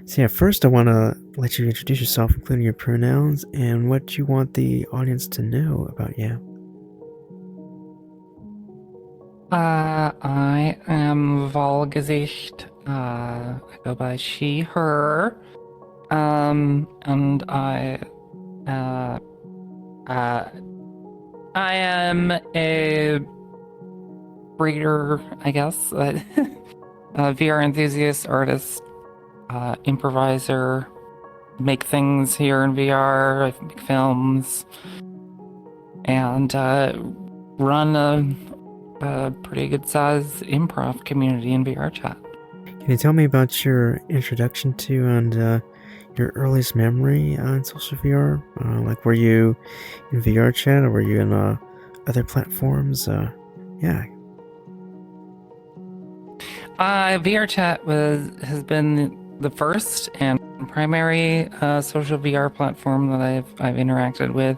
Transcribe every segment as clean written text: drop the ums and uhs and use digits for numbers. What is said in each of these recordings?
So yeah, first I want to let you introduce yourself, including your pronouns and what you want the audience to know about you. I am ValGesicht. I go by she, her. And uh, uh, I am a breeder, I guess, a VR enthusiast, artist, improviser, make things here in VR, I make films, and run a pretty good sized improv community in VRChat. Can you tell me about your introduction to and your earliest memory in social VR? Like, were you in VR chat or were you in other platforms? Yeah. VRChat has been the first and primary social VR platform that I've interacted with.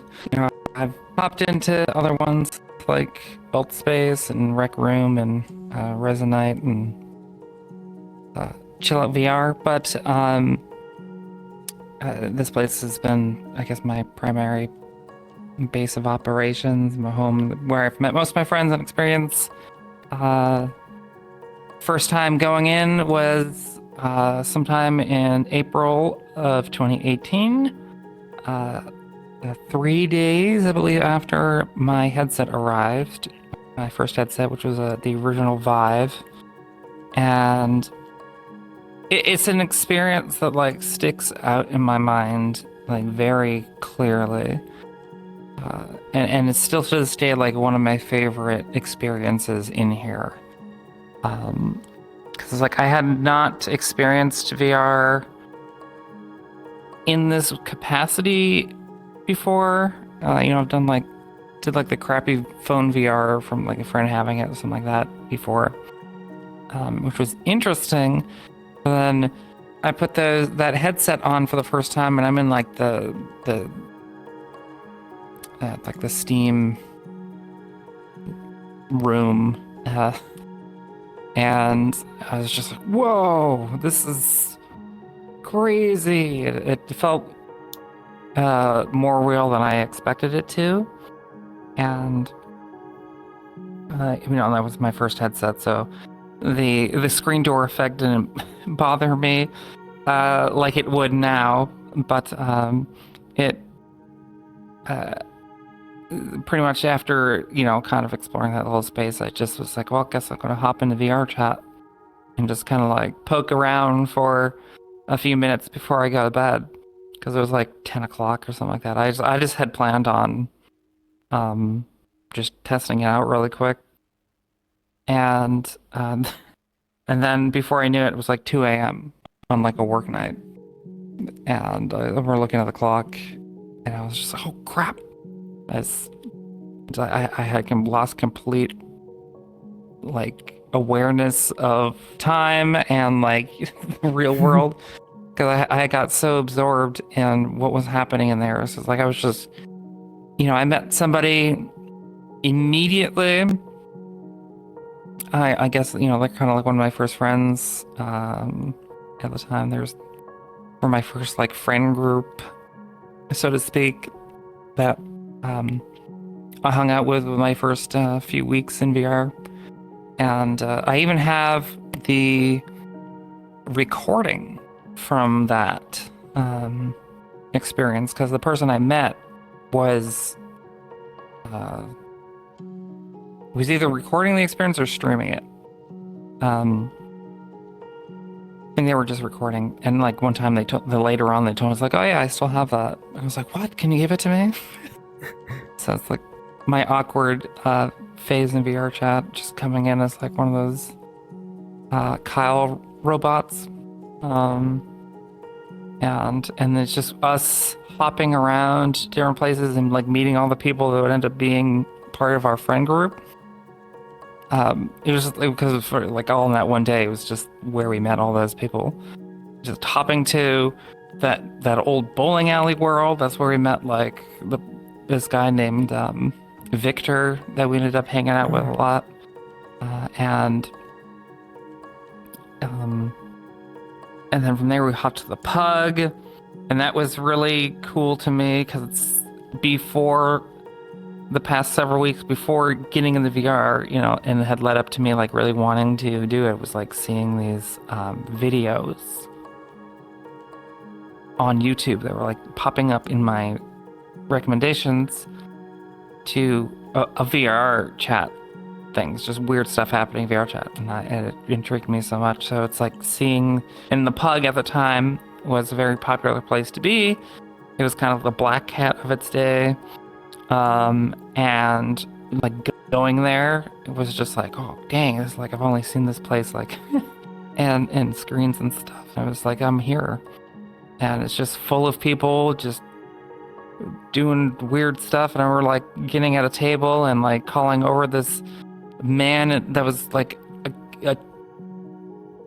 I've popped into other ones like Space and Rec Room and Resonite and Chill Out VR, but this place has been, I guess, my primary base of operations, my home where I've met most of my friends and experience. Uh, First time going in was sometime in April of 2018. 3 days, I believe, after my headset arrived. My first headset, which was the original Vive. And it's an experience that like sticks out in my mind like very clearly. And it's still to this day like one of my favorite experiences in here. Because like I had not experienced VR in this capacity before. I've did like the crappy phone VR from like a friend having it or something like that before, which was interesting. But then I put that headset on for the first time, and I'm in like the like the Steam room, and I was just like, "Whoa, this is crazy!" It felt more real than I expected it to, and that was my first headset, so the screen door effect didn't bother me like it would now, but it pretty much after kind of exploring that little space, I just was like, well, I guess I'm gonna hop into VRChat and just kind of like poke around for a few minutes before I go to bed, because it was like 10 o'clock or something like that. I just had planned on just testing it out really quick, and and then before I knew it, it was like 2 a.m. on like a work night, and we're looking at the clock, and I was just like, oh crap. As I had lost complete like awareness of time and like the real world, because I got so absorbed in what was happening in there. So it's like I was just, I met somebody immediately. I guess like kind of like one of my first friends at the time. There's for my first like friend group, so to speak, that I hung out with my first few weeks in VR. And I even have the recording from that experience, because the person I met was either recording the experience or streaming it. And they were just recording. And like one time later on they told us like, oh yeah, I still have that. I was like, what? Can you give it to me? So it's like my awkward phase in VRChat, just coming in as like one of those Kyle robots, and it's just us hopping around different places and like meeting all the people that would end up being part of our friend group. It was just because for like all in that one day, it was just where we met all those people. Just hopping to that old bowling alley world. That's where we met like this guy named Victor that we ended up hanging out with a lot, and And then from there we hopped to the Pug, and that was really cool to me because it's before the past several weeks before getting in the VR, and it had led up to me like really wanting to do it, was like seeing these videos on YouTube that were like popping up in my recommendations to a VR chat things, just weird stuff happening in VRChat, and it intrigued me so much. So it's like seeing, in the Pug at the time was a very popular place to be. It was kind of the black cat of its day, and like going there, it was just like, oh dang, it's like I've only seen this place like and screens and stuff. And I was like, I'm here, and it's just full of people just doing weird stuff, and we're like getting at a table and like calling over this man that was like a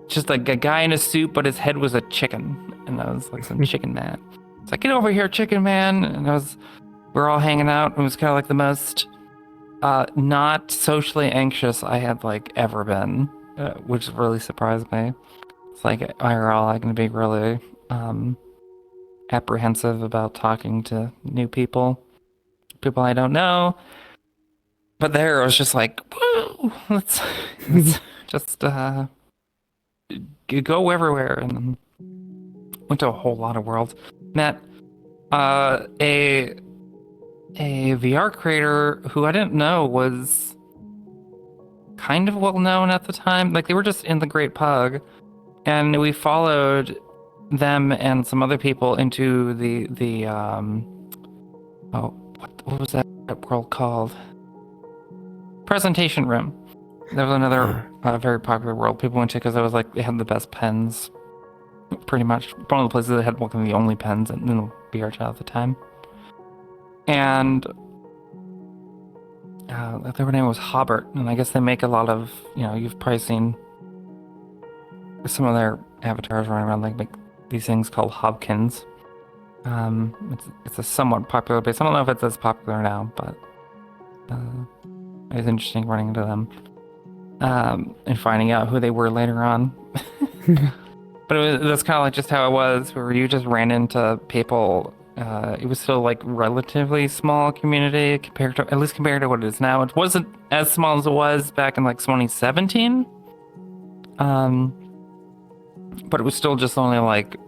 just like a guy in a suit, but his head was a chicken, and I was like some chicken man. It's like, get over here, chicken man. And we're all hanging out. It was kind of like the most not socially anxious I had like ever been, which really surprised me. It's like IRL, I can be really apprehensive about talking to new people I don't know. But there, I was just like, woo, let's just go everywhere, and then went to a whole lot of worlds. Met a VR creator who I didn't know was kind of well known at the time. Like they were just in the Great Pug, and we followed them and some other people into the what was that world called? Presentation room. There was another very popular world people went to because it was like they had the best pens. Pretty much one of the places that had one of the only pens in the VRChat at the time. And their name was Hobart, and I guess they make a lot of, you've probably seen some of their avatars running around like these things called Hobkins. It's a somewhat popular base. I don't know if it's as popular now, but it was interesting running into them and finding out who they were later on. But that's kind of like just how it was, where you just ran into people. It was still like relatively small community compared to what it is now. It wasn't as small as it was back in like 2017. But it was still just only like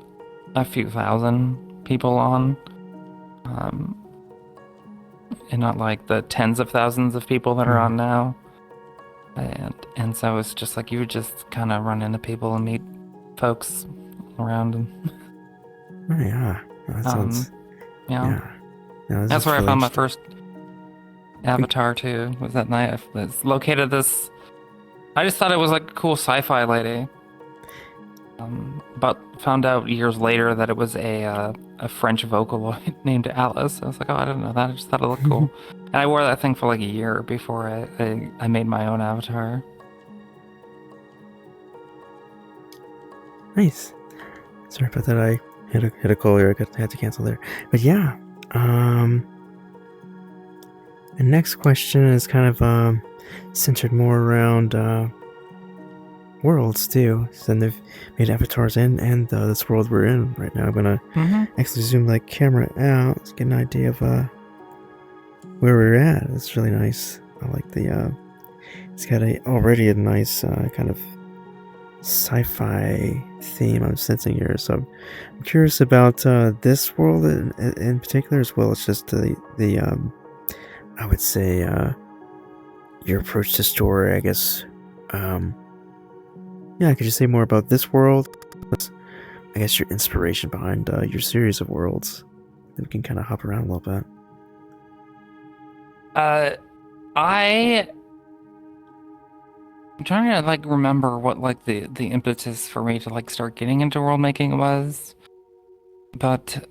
a few thousand people on. And not like the tens of thousands of people that are on now. And so it's just like you would just kind of run into people and meet folks around. And oh yeah, that sounds. Yeah. No, that's where I found my first avatar too. Was that night? It's located this. I just thought it was like a cool sci-fi lady. But found out years later that it was a French Vocaloid named Alice. I was like, oh, I didn't know that. I just thought it looked cool. And I wore that thing for like a year before I made my own avatar. Nice. Sorry about that. I hit a call here. I had to cancel there. But yeah. The next question is kind of centered more around worlds too. So then they've made avatars and this world we're in right now. I'm gonna actually zoom the camera out to get an idea of where we're at. It's really nice. I like the it's got already a nice kind of sci-fi theme I'm sensing here. So I'm curious about this world in particular, as well as just the I would say your approach to story, I guess. Yeah, could you say more about this world? I guess your inspiration behind your series of worlds. Then we can kind of hop around a little bit. I'm trying to like remember what like the impetus for me to like start getting into world making was. But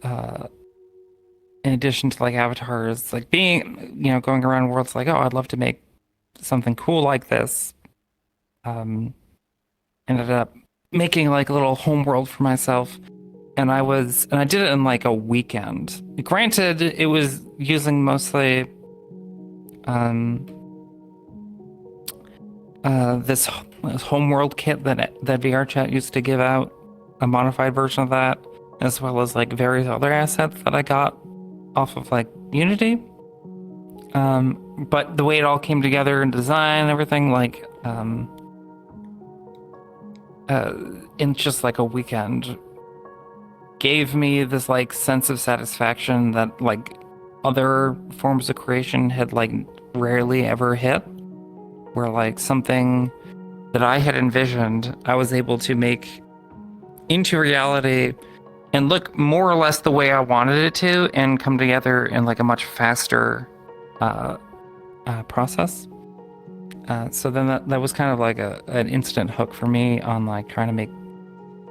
in addition to like avatars, like being, going around worlds like, oh, I'd love to make something cool like this. Ended up making like a little home world for myself. And I did it in like a weekend. Granted, it was using mostly this homeworld kit that VRChat used to give out a modified version of that, as well as like various other assets that I got off of like Unity. But the way it all came together in design and everything, like in just like a weekend, gave me this like sense of satisfaction that like other forms of creation had like rarely ever hit, where like something that I had envisioned, I was able to make into reality and look more or less the way I wanted it to, and come together in like a much faster process. So then that was kind of like an instant hook for me on like trying to make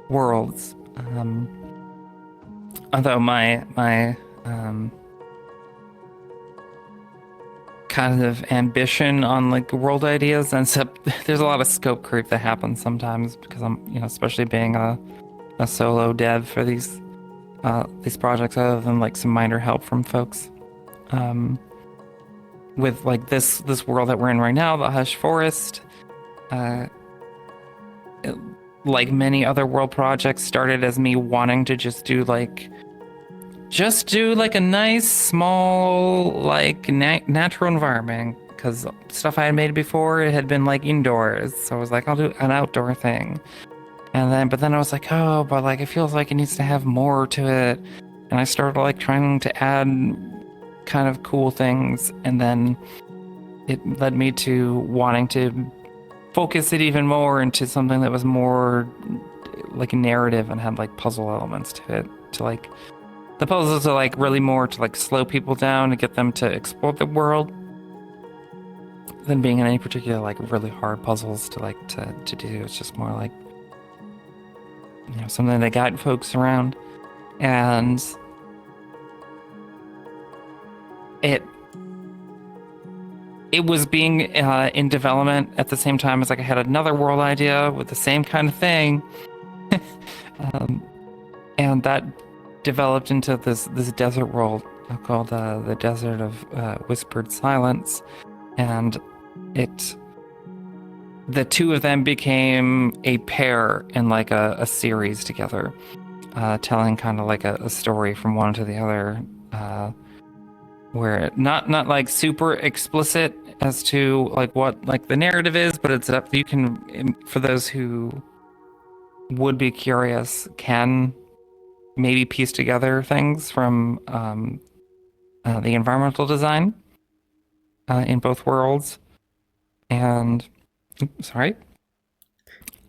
worlds. Although my kind of ambition on like world ideas ends up there's a lot of scope creep that happens sometimes, because I'm, especially being a solo dev for these projects, other than like some minor help from folks. With like this world that we're in right now, the Hush Forest, like many other world projects, started as me wanting to just do like a nice small like natural environment, because stuff I had made before, it had been like indoors, so I was like, I'll do an outdoor thing. But then I was like, oh, but like it feels like it needs to have more to it, and I started like trying to add kind of cool things, and then it led me to wanting to focus it even more into something that was more like a narrative and had like puzzle elements to it, to like the puzzles are like really more to like slow people down and get them to explore the world than being in any particular like really hard puzzles to like to do. It's just more like something that guide folks around. And it was being in development at the same time as like I had another world idea with the same kind of thing. And that developed into this desert world called the Desert of Whispered Silence, and the two of them became a pair in like a series together, telling kind of like a story from one to the other, where not like super explicit as to like what like the narrative is, but it's up, you can, for those who would be curious, can maybe piece together things from the environmental design in both worlds. And sorry.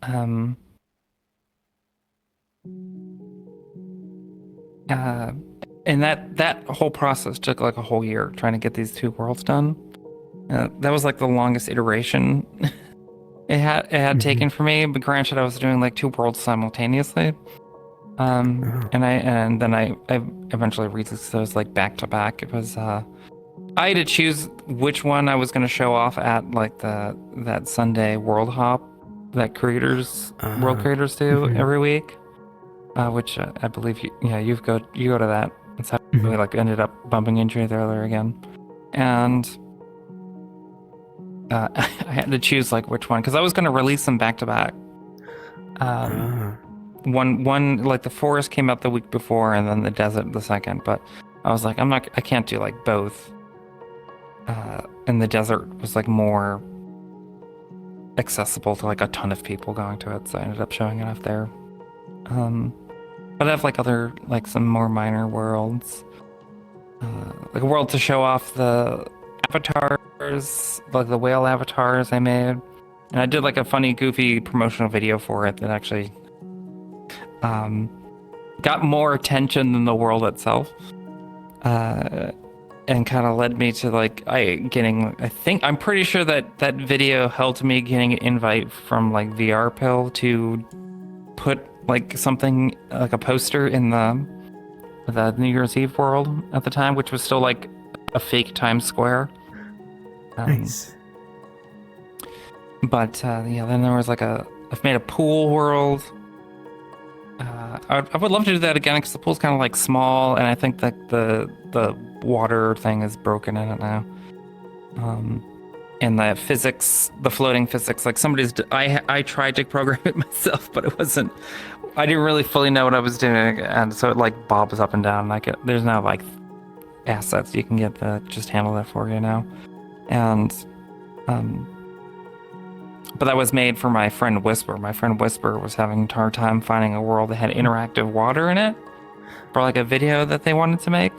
And that whole process took like a whole year trying to get these two worlds done. That was like the longest iteration it had taken for me. But granted, I was doing like two worlds simultaneously. And then I eventually released those like back to back. It was I had to choose which one I was going to show off at like that Sunday world hop that world creators do every week, which I believe you go to that. That's how we like ended up bumping into each other again. And I had to choose like which one, because I was going to release them back to back. One like the forest came out the week before, and then the desert the second. But I was like, I can't do like both. And the desert was like more accessible to like a ton of people going to it, so I ended up showing it off there. But I have like other like some more minor worlds, like a world to show off the avatars, like the whale avatars I made, and I did like a funny, goofy promotional video for it that actually got more attention than the world itself, and kind of led me to like I'm pretty sure that video helped me getting an invite from like VR Pill to put like something like a poster in the New Year's Eve world at the time, which was still like a fake Times Square. Nice. But then there was like I've made a pool world. I would love to do that again, because the pool's kind of like small, and I think that the water thing is broken in it now. And the physics, the floating physics, like I tried to program it myself, but it wasn't I didn't really fully know what I was doing, and so it like bobs up and down. There's now like assets you can get that just handle that for you now, and um, but that was made for my friend Whisper. My friend Whisper was having a hard time finding a world that had interactive water in it for like a video that they wanted to make,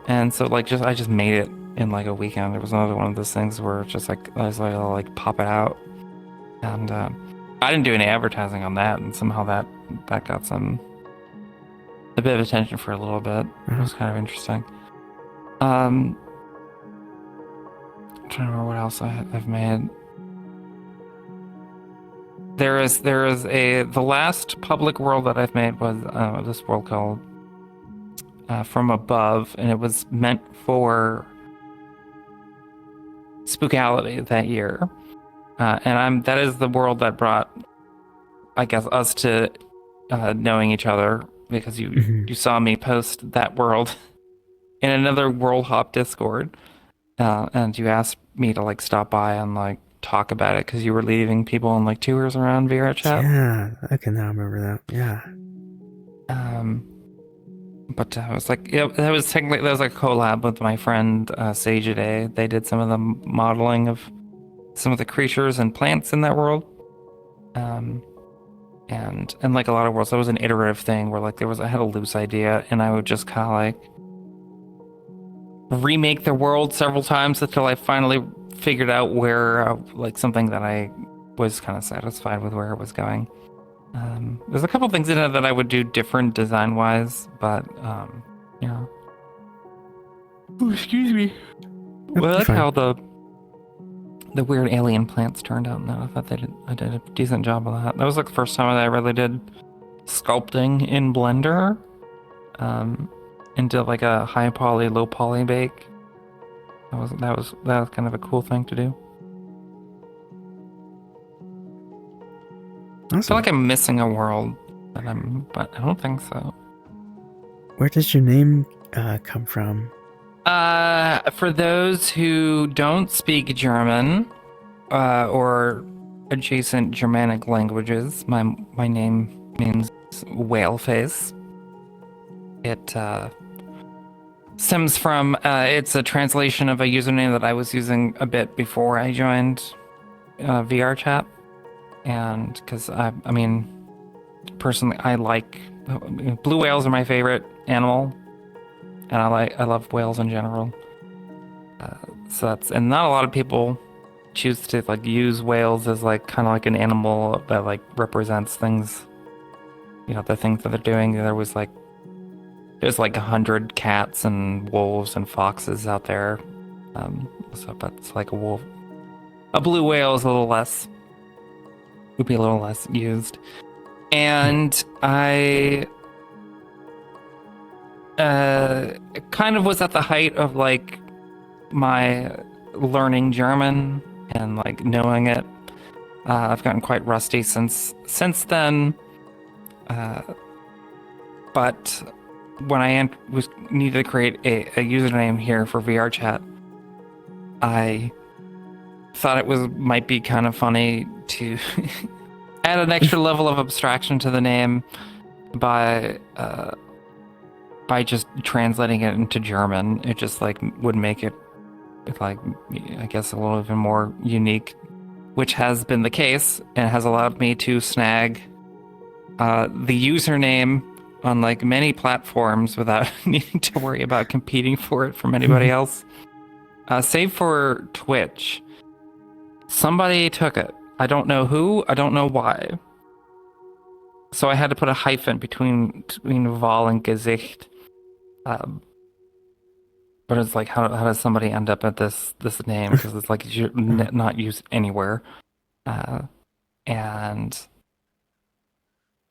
and so like I just made it in like a weekend. It was another one of those things where it's just like I was like, I'll like pop it out, and I didn't do any advertising on that, and somehow that got a bit of attention for a little bit. It was kind of interesting. I'm trying to remember what else I've made. There is the last public world that I've made was this world called From Above, and it was meant for Spookality that year. And that is the world that brought, I guess, us to knowing each other, because you saw me post that world in another World Hop Discord, and you asked me to like stop by and like talk about it because you were leaving people on like tours around VRChat. Yeah, I can now remember that. Yeah. But I was like, yeah, that was like a collab with my friend Sage Day. They did some of the modeling of some of the creatures and plants in that world. And like a lot of worlds, that was an iterative thing where like I had a loose idea and I would just kind of like remake the world several times until I finally figured out where like something that I was kind of satisfied with where it was going. There's a couple things in it that I would do different design wise, but yeah. Oh, excuse me. Well, I like how the weird alien plants turned out. Now I thought I did a decent job of that. That was like the first time that I really did sculpting in Blender, into like a high poly, low poly bake. That was kind of a cool thing to do. Awesome. I feel like I'm missing a world, but I don't think so. Where does your name come from? For those who don't speak German, or adjacent Germanic languages, my name means whale face. It stems from it's a translation of a username that I was using a bit before I joined VRChat. And because I mean, personally, I like blue whales are my favorite animal, and I love whales in general. And not a lot of people choose to like use whales as like kind of like an animal that like represents things, the things that they're doing. There's like 100 cats and wolves and foxes out there, so that's like a blue whale is would be a little less used. And I kind of was at the height of like my learning German and like knowing it. I've gotten quite rusty since then. But when I needed to create a username here for VRChat, I thought it might be kind of funny to add an extra level of abstraction to the name by just translating it into German. It just like would make it like, I guess, a little bit more unique, which has been the case and has allowed me to snag the username on like many platforms without needing to worry about competing for it from anybody else. Save for Twitch. Somebody took it. I don't know who, I don't know why. So I had to put a hyphen between Val and Gesicht. But it's like, how does somebody end up at this name? Because it's like not used anywhere. And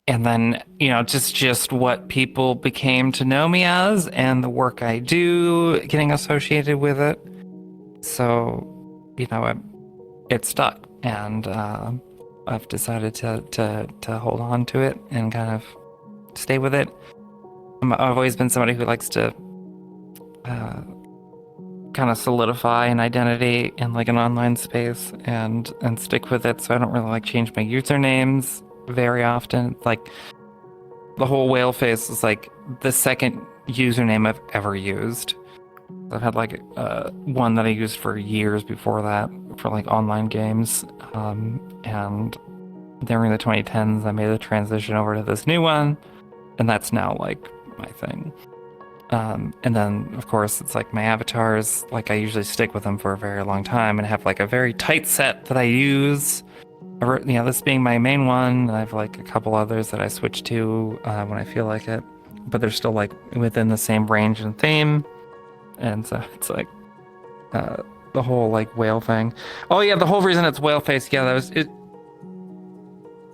then, just what people became to know me as and the work I do getting associated with it. So, it stuck, and I've decided to hold on to it and kind of stay with it. I've always been somebody who likes to kind of solidify an identity in like an online space and stick with it. So I don't really like change my usernames very often. Like the whole whale face is like the second username I've ever used. I've had like one that I used for years before that for like online games. And during the 2010s, I made the transition over to this new one, and that's now like my thing. And then, of course, it's like my avatars, like I usually stick with them for a very long time and have like a very tight set that I use. This being my main one, I have like a couple others that I switch to when I feel like it, but they're still like within the same range and theme. And so it's like the whole like whale thing. Oh yeah, the whole reason it's whale face. Yeah, that was it.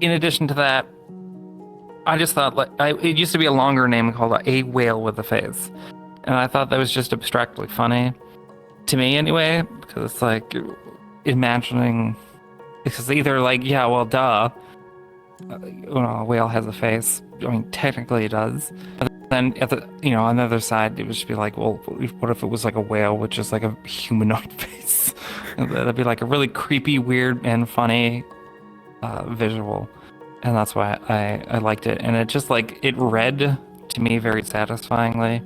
In addition to that, I just thought it used to be a longer name called a whale with a face, and I thought that was just abstractly funny to me anyway, because it's like imagining it's either like yeah, well, duh, a whale has a face. I mean, technically it does. But then on the other side, it would just be like, well, what if it was like a whale with just like a humanoid face? That'd be like a really creepy, weird, and funny visual. And that's why I liked it. And it just like, it read to me very satisfyingly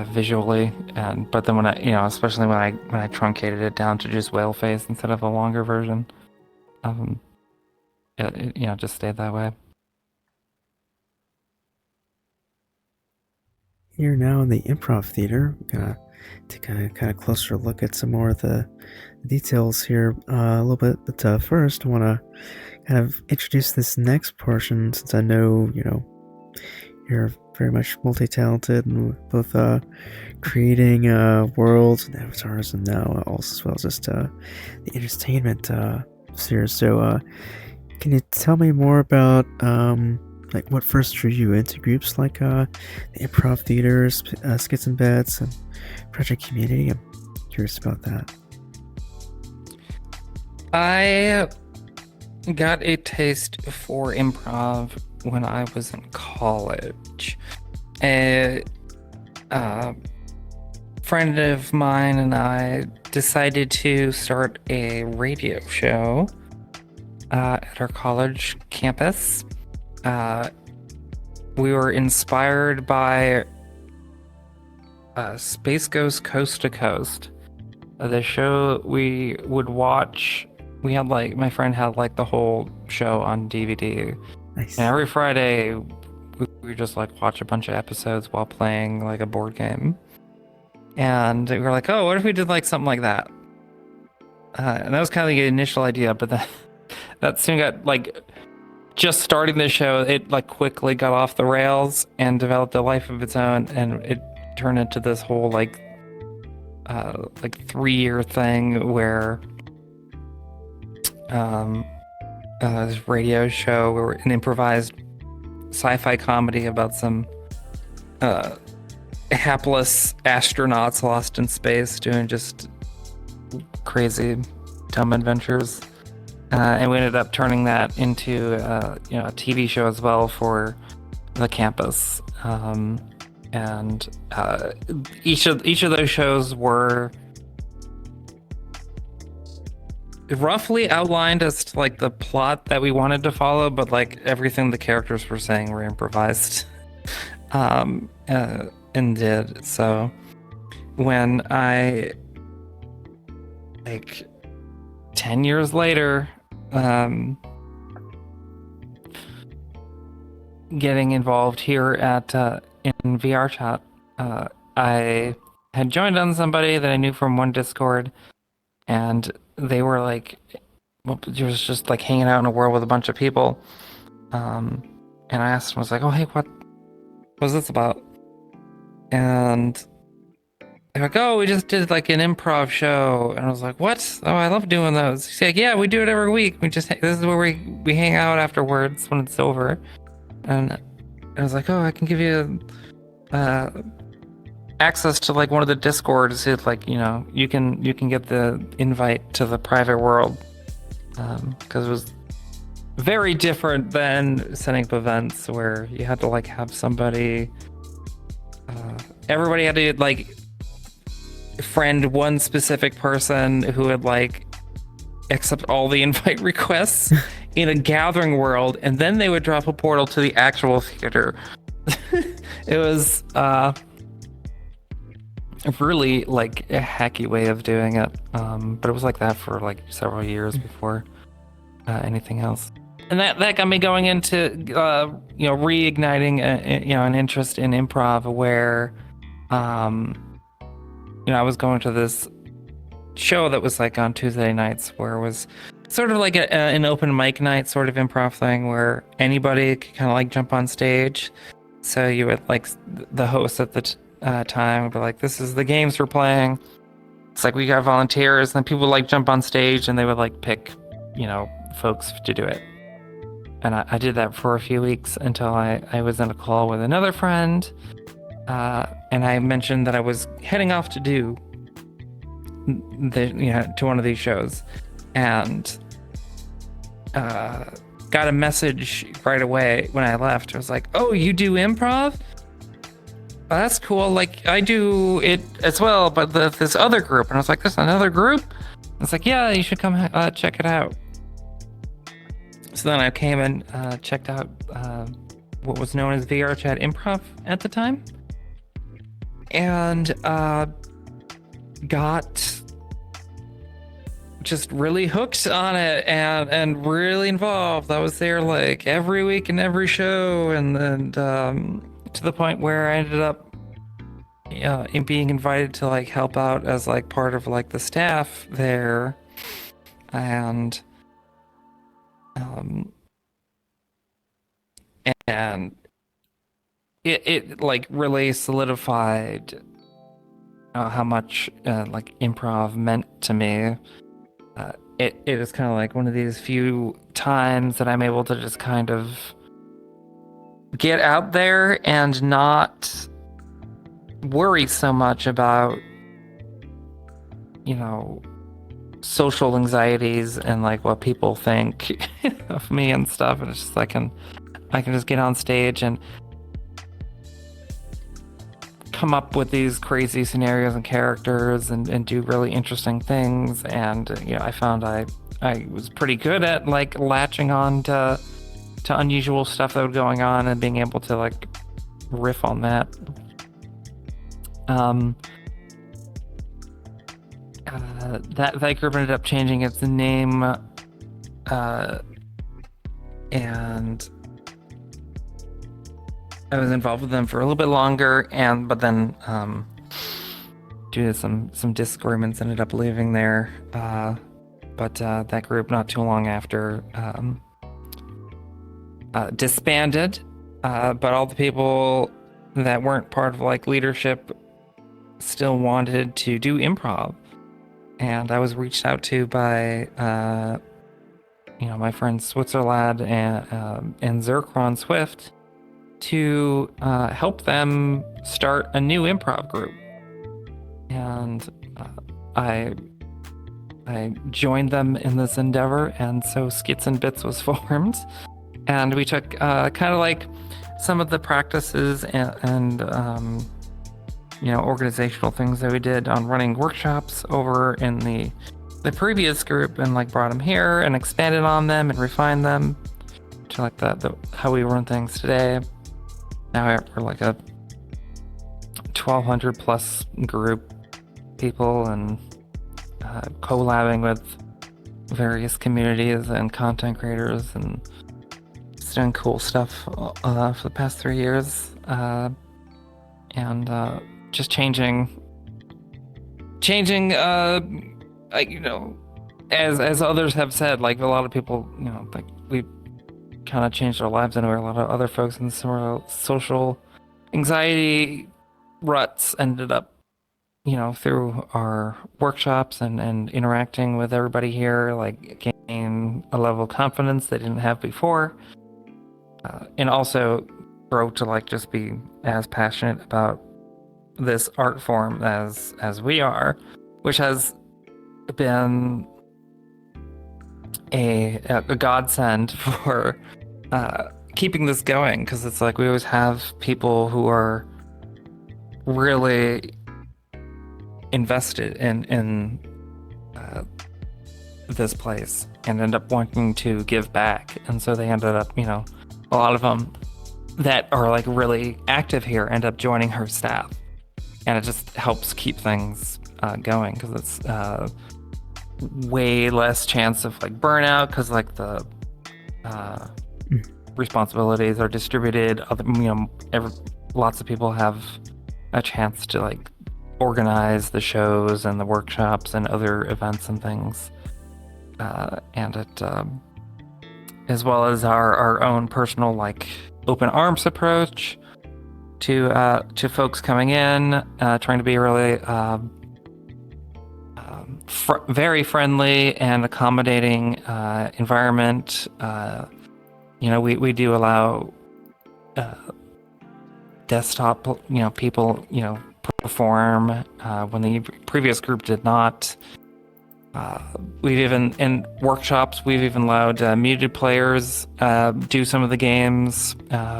visually. But then when especially when I truncated it down to just whale face instead of a longer version, it just stayed that way. Here now in the improv theater, we're gonna take a kind of closer look at some more of the details here a little bit. But first, I want to kind of introduce this next portion, since I know you're very much multi-talented and both creating worlds and avatars, and now also as well as just the entertainment sphere. So can you tell me more about like what first drew you into groups like the improv theaters, skits and bets, and project community? I'm curious about that. I got a taste for improv when I was in college. A friend of mine and I decided to start a radio show at our college campus. We were inspired by Space Ghost Coast to Coast. The show we would watch, my friend had like the whole show on DVD. Nice. And every Friday, we would just like watch a bunch of episodes while playing like a board game. And we were like, oh, what if we did like something like that? And that was kind of the initial idea, but then that soon got like, just starting the show, it like quickly got off the rails and developed a life of its own, and it turned into this whole like 3-year thing where this radio show where an improvised sci-fi comedy about some hapless astronauts lost in space doing just crazy dumb adventures. And we ended up turning that into a TV show as well for the campus. And each of those shows were roughly outlined as to, like, the plot that we wanted to follow, but like everything the characters were saying were improvised. And did. So when I, like, 10 years later, getting involved here at in VRChat, I had joined on somebody that I knew from one Discord, and they were like, well, it was just like hanging out in a world with a bunch of people. And I asked him, I was like, oh, hey, what was this about? And they're like, oh, we just did like an improv show. And I was like, what? Oh, I love doing those. She's like, yeah, we do it every week. This is where we hang out afterwards when it's over. And I was like, oh, I can give you access to like one of the Discords. It like, you can get the invite to the private world. Because it was very different than setting up events where you had to like have somebody, everybody had to like friend one specific person who would like accept all the invite requests in a gathering world, and then they would drop a portal to the actual theater. It was really like a hacky way of doing it, but it was like that for like several years before anything else. And that got me going into reigniting an interest in improv, where I was going to this show that was like on Tuesday nights, where it was sort of like an open mic night sort of improv thing where anybody could kind of like jump on stage. So you would like, the host at the time would be like, this is the games we're playing. It's like we got volunteers, and then people would like jump on stage and they would like pick, folks to do it. And I did that for a few weeks until I was in a call with another friend. And I mentioned that I was heading off to do to one of these shows, and got a message right away when I left. It was like, oh, you do improv? Oh, that's cool. Like, I do it as well, but this other group. And I was like, there's another group? And it's like, yeah, you should come check it out. So then I came and checked out what was known as VRChat Improv at the time, and got just really hooked on it and really involved. I was there like every week in every show, and then to the point where I ended up in being invited to like help out as like part of like the staff there, and it like really solidified how much like improv meant to me. It is kind of like one of these few times that I'm able to just kind of get out there and not worry so much about, social anxieties and like what people think of me and stuff. And it's just I can just get on stage and come up with these crazy scenarios and characters and do really interesting things. And I found I was pretty good at like latching on to unusual stuff that was going on and being able to like riff on that. That group ended up changing its name, and I was involved with them for a little bit longer, but then due to some disagreements, ended up leaving there. But that group, not too long after, disbanded. But all the people that weren't part of like leadership still wanted to do improv, and I was reached out to by my friends Switzerlad and Zircron Swift to help them start a new improv group. And I joined them in this endeavor, and so Skits and Bits was formed. And we took kind of like some of the practices and organizational things that we did on running workshops over in the previous group, and like brought them here and expanded on them and refined them to like the how we run things today. Now we're like a 1,200 plus group people, and collabing with various communities and content creators, and just doing cool stuff for the past 3 years, and just changing as others have said, like a lot of people, like we kind of changed our lives anyway. A lot of other folks in similar social anxiety ruts ended up, through our workshops and interacting with everybody here, like gain a level of confidence they didn't have before, and also grow to like just be as passionate about this art form as we are, which has been a godsend for keeping this going, because it's like we always have people who are really invested in this place and end up wanting to give back. And so they ended up, a lot of them that are like really active here end up joining her staff. And it just helps keep things going because it's way less chance of like burnout because like the responsibilities are distributed. Other, lots of people have a chance to like organize the shows and the workshops and other events and things. And it, as well as our own personal like open arms approach to folks coming in, trying to be really very friendly and accommodating environment. We do allow desktop, people, perform when the previous group did not. We've even, in workshops, we've even allowed muted players do some of the games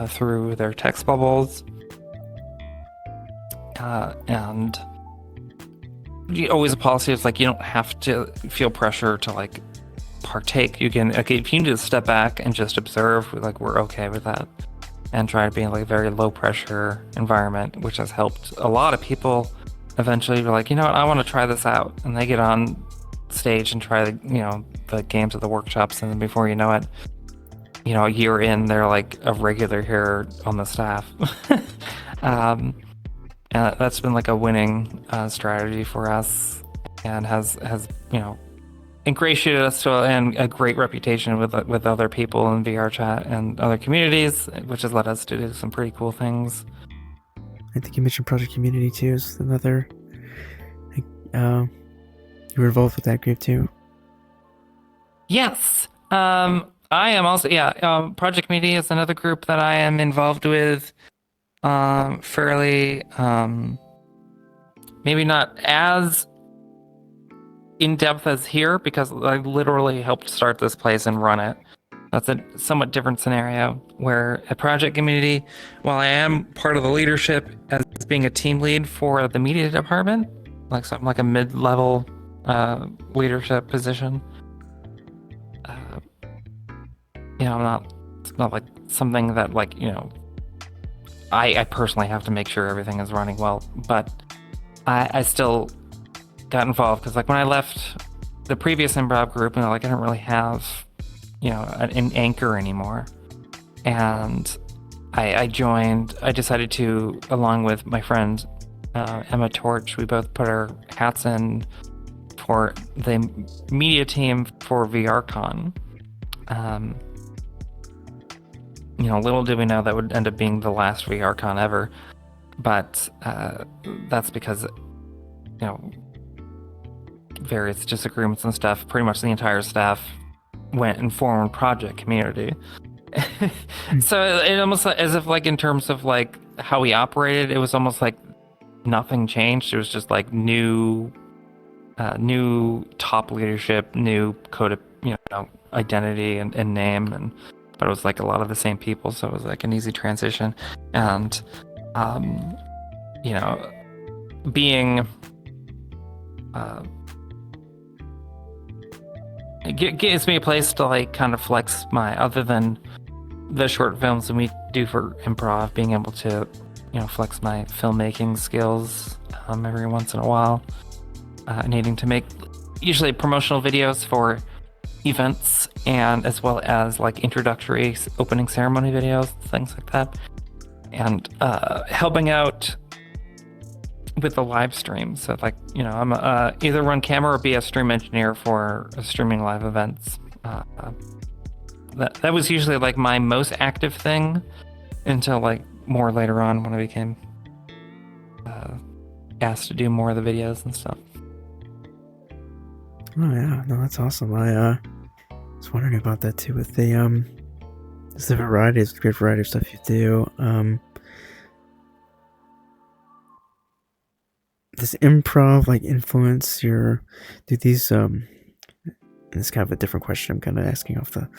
through their text bubbles. And always a policy is like, you don't have to feel pressure to like partake. You can, okay, if you need to step back and just observe, like we're okay with that. And try to be in like a very low pressure environment, which has helped a lot of people eventually be like, you know what, I want to try this out. And they get on stage and try the games at the workshops, and then before you know it, a year in, they're like a regular here on the staff. And that's been like a winning strategy for us, and has ingratiated us to and a great reputation with other people in VRChat and other communities, which has led us to do some pretty cool things. I think you mentioned Project Community too is another. You were involved with that group too. Yes. I am also, Project Community is another group that I am involved with. Fairly, maybe not as in depth as here, because I literally helped start this place and run it. That's a somewhat different scenario where a Project Community, while I am part of the leadership as being a team lead for the media department, like something like a mid-level leadership position, it's not like something that like, I personally have to make sure everything is running well, but I still got involved because like when I left the previous improv group, I didn't really have, an anchor anymore. And I decided to, along with my friend Emma Torch, we both put our hats in for the media team for VRCon. Little did we know that would end up being the last VRCon ever, but that's because, various disagreements and stuff. Pretty much the entire staff went and formed Project Community. So it almost as if like in terms of like how we operated, it was almost like nothing changed. It was just like new top leadership, new code of identity and name, but it was like a lot of the same people, so it was like an easy transition. And being it gives me a place to like kind of flex my, other than the short films that we do for improv, being able to flex my filmmaking skills every once in a while, needing to make usually promotional videos for events, and as well as like introductory opening ceremony videos, things like that, and helping out with the live stream. So like, I'm either run camera or be a stream engineer for streaming live events. That was usually like my most active thing until like more later on when I became asked to do more of the videos and stuff. Oh yeah, no, that's awesome. I was wondering about that too with the great variety of stuff you do. Does improv like influence do these it's kind of a different question I'm kind of asking off the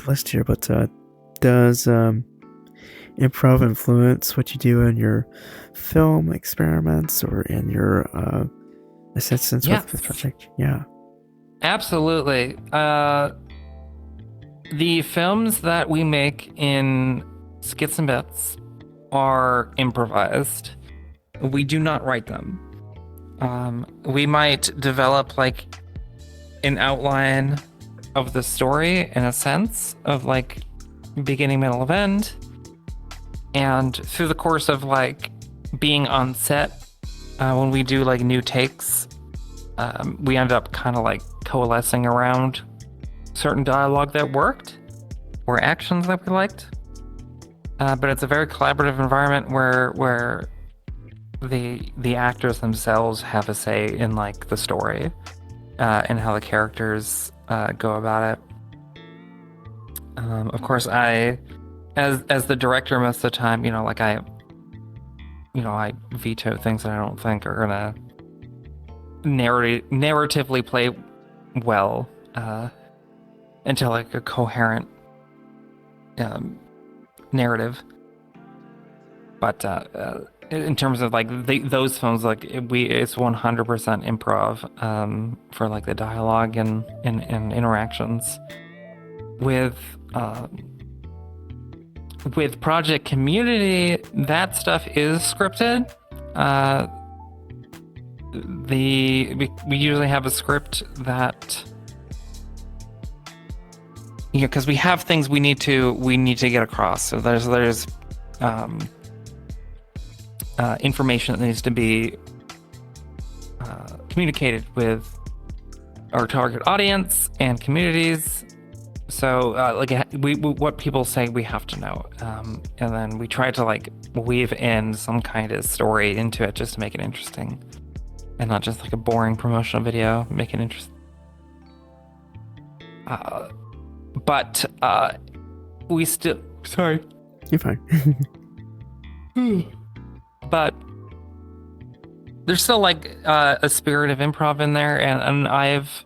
list here, but does improv influence what you do in your film experiments or in your assistance Yes. with project? Yeah. Absolutely. The films that we make in Skits and Bits are improvised. We do not write them. We might develop like an outline of the story in a sense of like beginning, middle, of end. And through the course of like being on set, when we do like new takes, we end up kind of like coalescing around certain dialogue that worked or actions that we liked. But it's a very collaborative environment where the actors themselves have a say in like the story and how the characters go about it. Of course, I, as the director, most of the time, like I veto things that I don't think are gonna narratively play well into like a coherent narrative. But in terms of like those films, like it's 100% improv for like the dialogue and interactions with Project Community. That stuff is scripted. We usually have a script that, because we have things we need to get across. So there's information that needs to be communicated with our target audience and communities. So what people say we have to know, and then we try to like weave in some kind of story into it just to make it interesting, and not just like a boring promotional video. Make it interesting. But we still, sorry, You're fine. but there's still like a spirit of improv in there, and I've,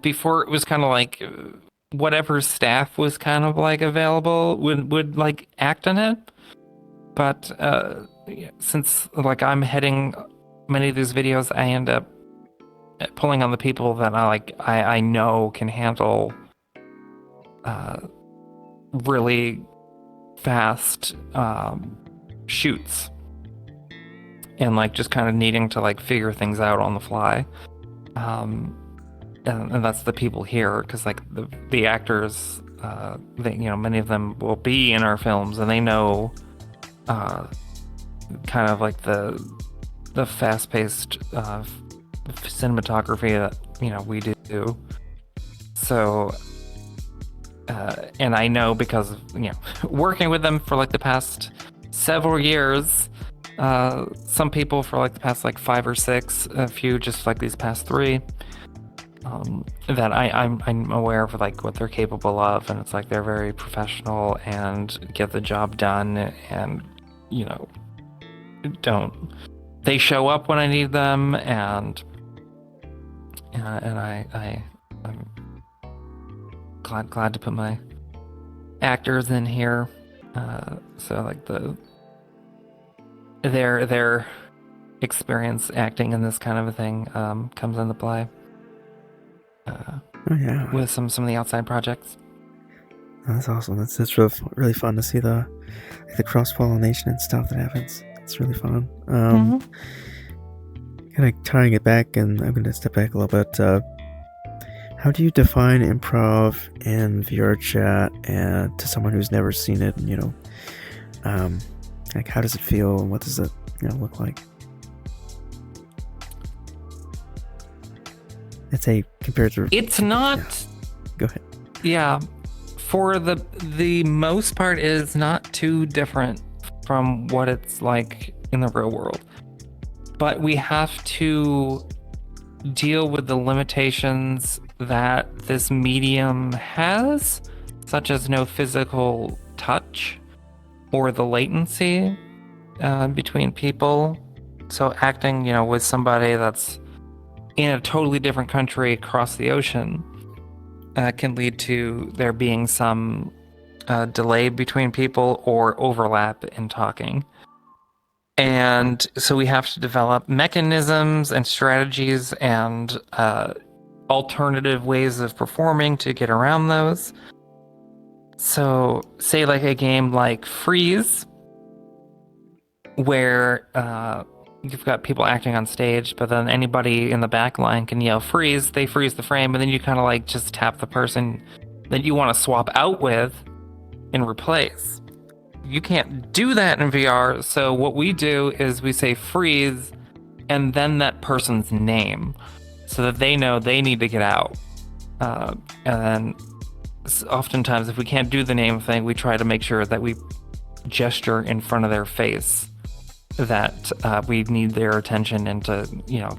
before it was kind of like whatever staff was kind of like available would like act in it. But since like I'm heading many of these videos, I end up pulling on the people that I know can handle really fast shoots, and like just kind of needing to like figure things out on the fly. And that's the people here, because like the actors, many of them will be in our films, and they know kind of like the fast-paced cinematography that we do. So and I know because of working with them for like the past several years, some people for like the past like 5 or 6, a few just like these past 3, that I'm aware of like what they're capable of, and it's like they're very professional and get the job done, and they show up when I need them, and I'm glad to put my actors in here, so like their experience acting in this kind of a thing comes into play. Oh yeah, with some of the outside projects. that's awesome. That's really fun to see the cross pollination and stuff that happens. It's really fun. Kind of tying it back, and I'm going to step back a little bit. How do you define improv in VRChat and to someone who's never seen it? Like how does it feel, and what does it look like? Let's say compared to. It's not. Yeah. Go ahead. Yeah, for the most part, it is not too different from what it's like in the real world. But we have to deal with the limitations that this medium has, such as no physical touch or the latency between people. So acting, with somebody that's in a totally different country across the ocean can lead to there being some delay between people or overlap in talking. And so we have to develop mechanisms and strategies and alternative ways of performing to get around those. So, say like a game like Freeze, where you've got people acting on stage, but then anybody in the back line can yell freeze, they freeze the frame, and then you kind of like just tap the person that you want to swap out with and replace. You can't do that in VR, so what we do is we say freeze and then that person's name so that they know they need to get out. And then oftentimes, if we can't do the name thing, we try to make sure that we gesture in front of their face that we need their attention and to,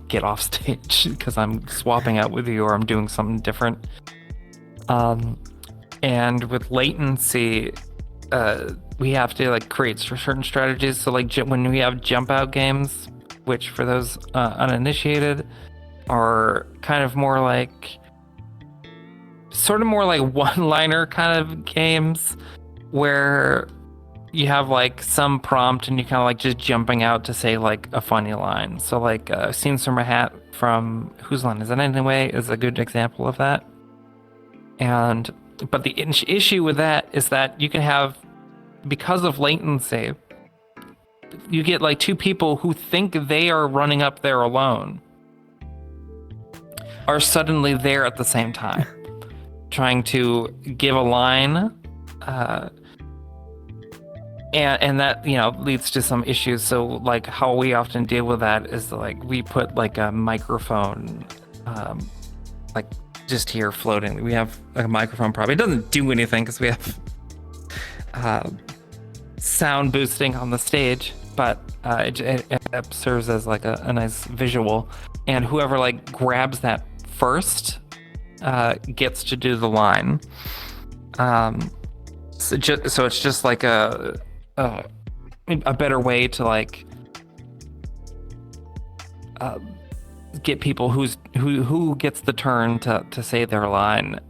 get off stage because I'm swapping out with you or I'm doing something different. And with latency, we have to like create certain strategies. So like when we have jump out games, which for those uninitiated are kind of more like one-liner kind of games where you have like some prompt and you kind of like just jumping out to say like a funny line. So like Scenes from a Hat from Whose Line Is It Anyway is a good example of that. But the issue with that is that you can have, because of latency, you get like two people who think they are running up there alone are suddenly there at the same time trying to give a line, and that leads to some issues. So like how we often deal with that is like we put like a microphone like just here floating. We have a microphone prop. It doesn't do anything because we have sound boosting on the stage, but it serves as like a nice visual, and whoever like grabs that first gets to do the line. So it's just like a better way to like get people who gets the turn to say their line,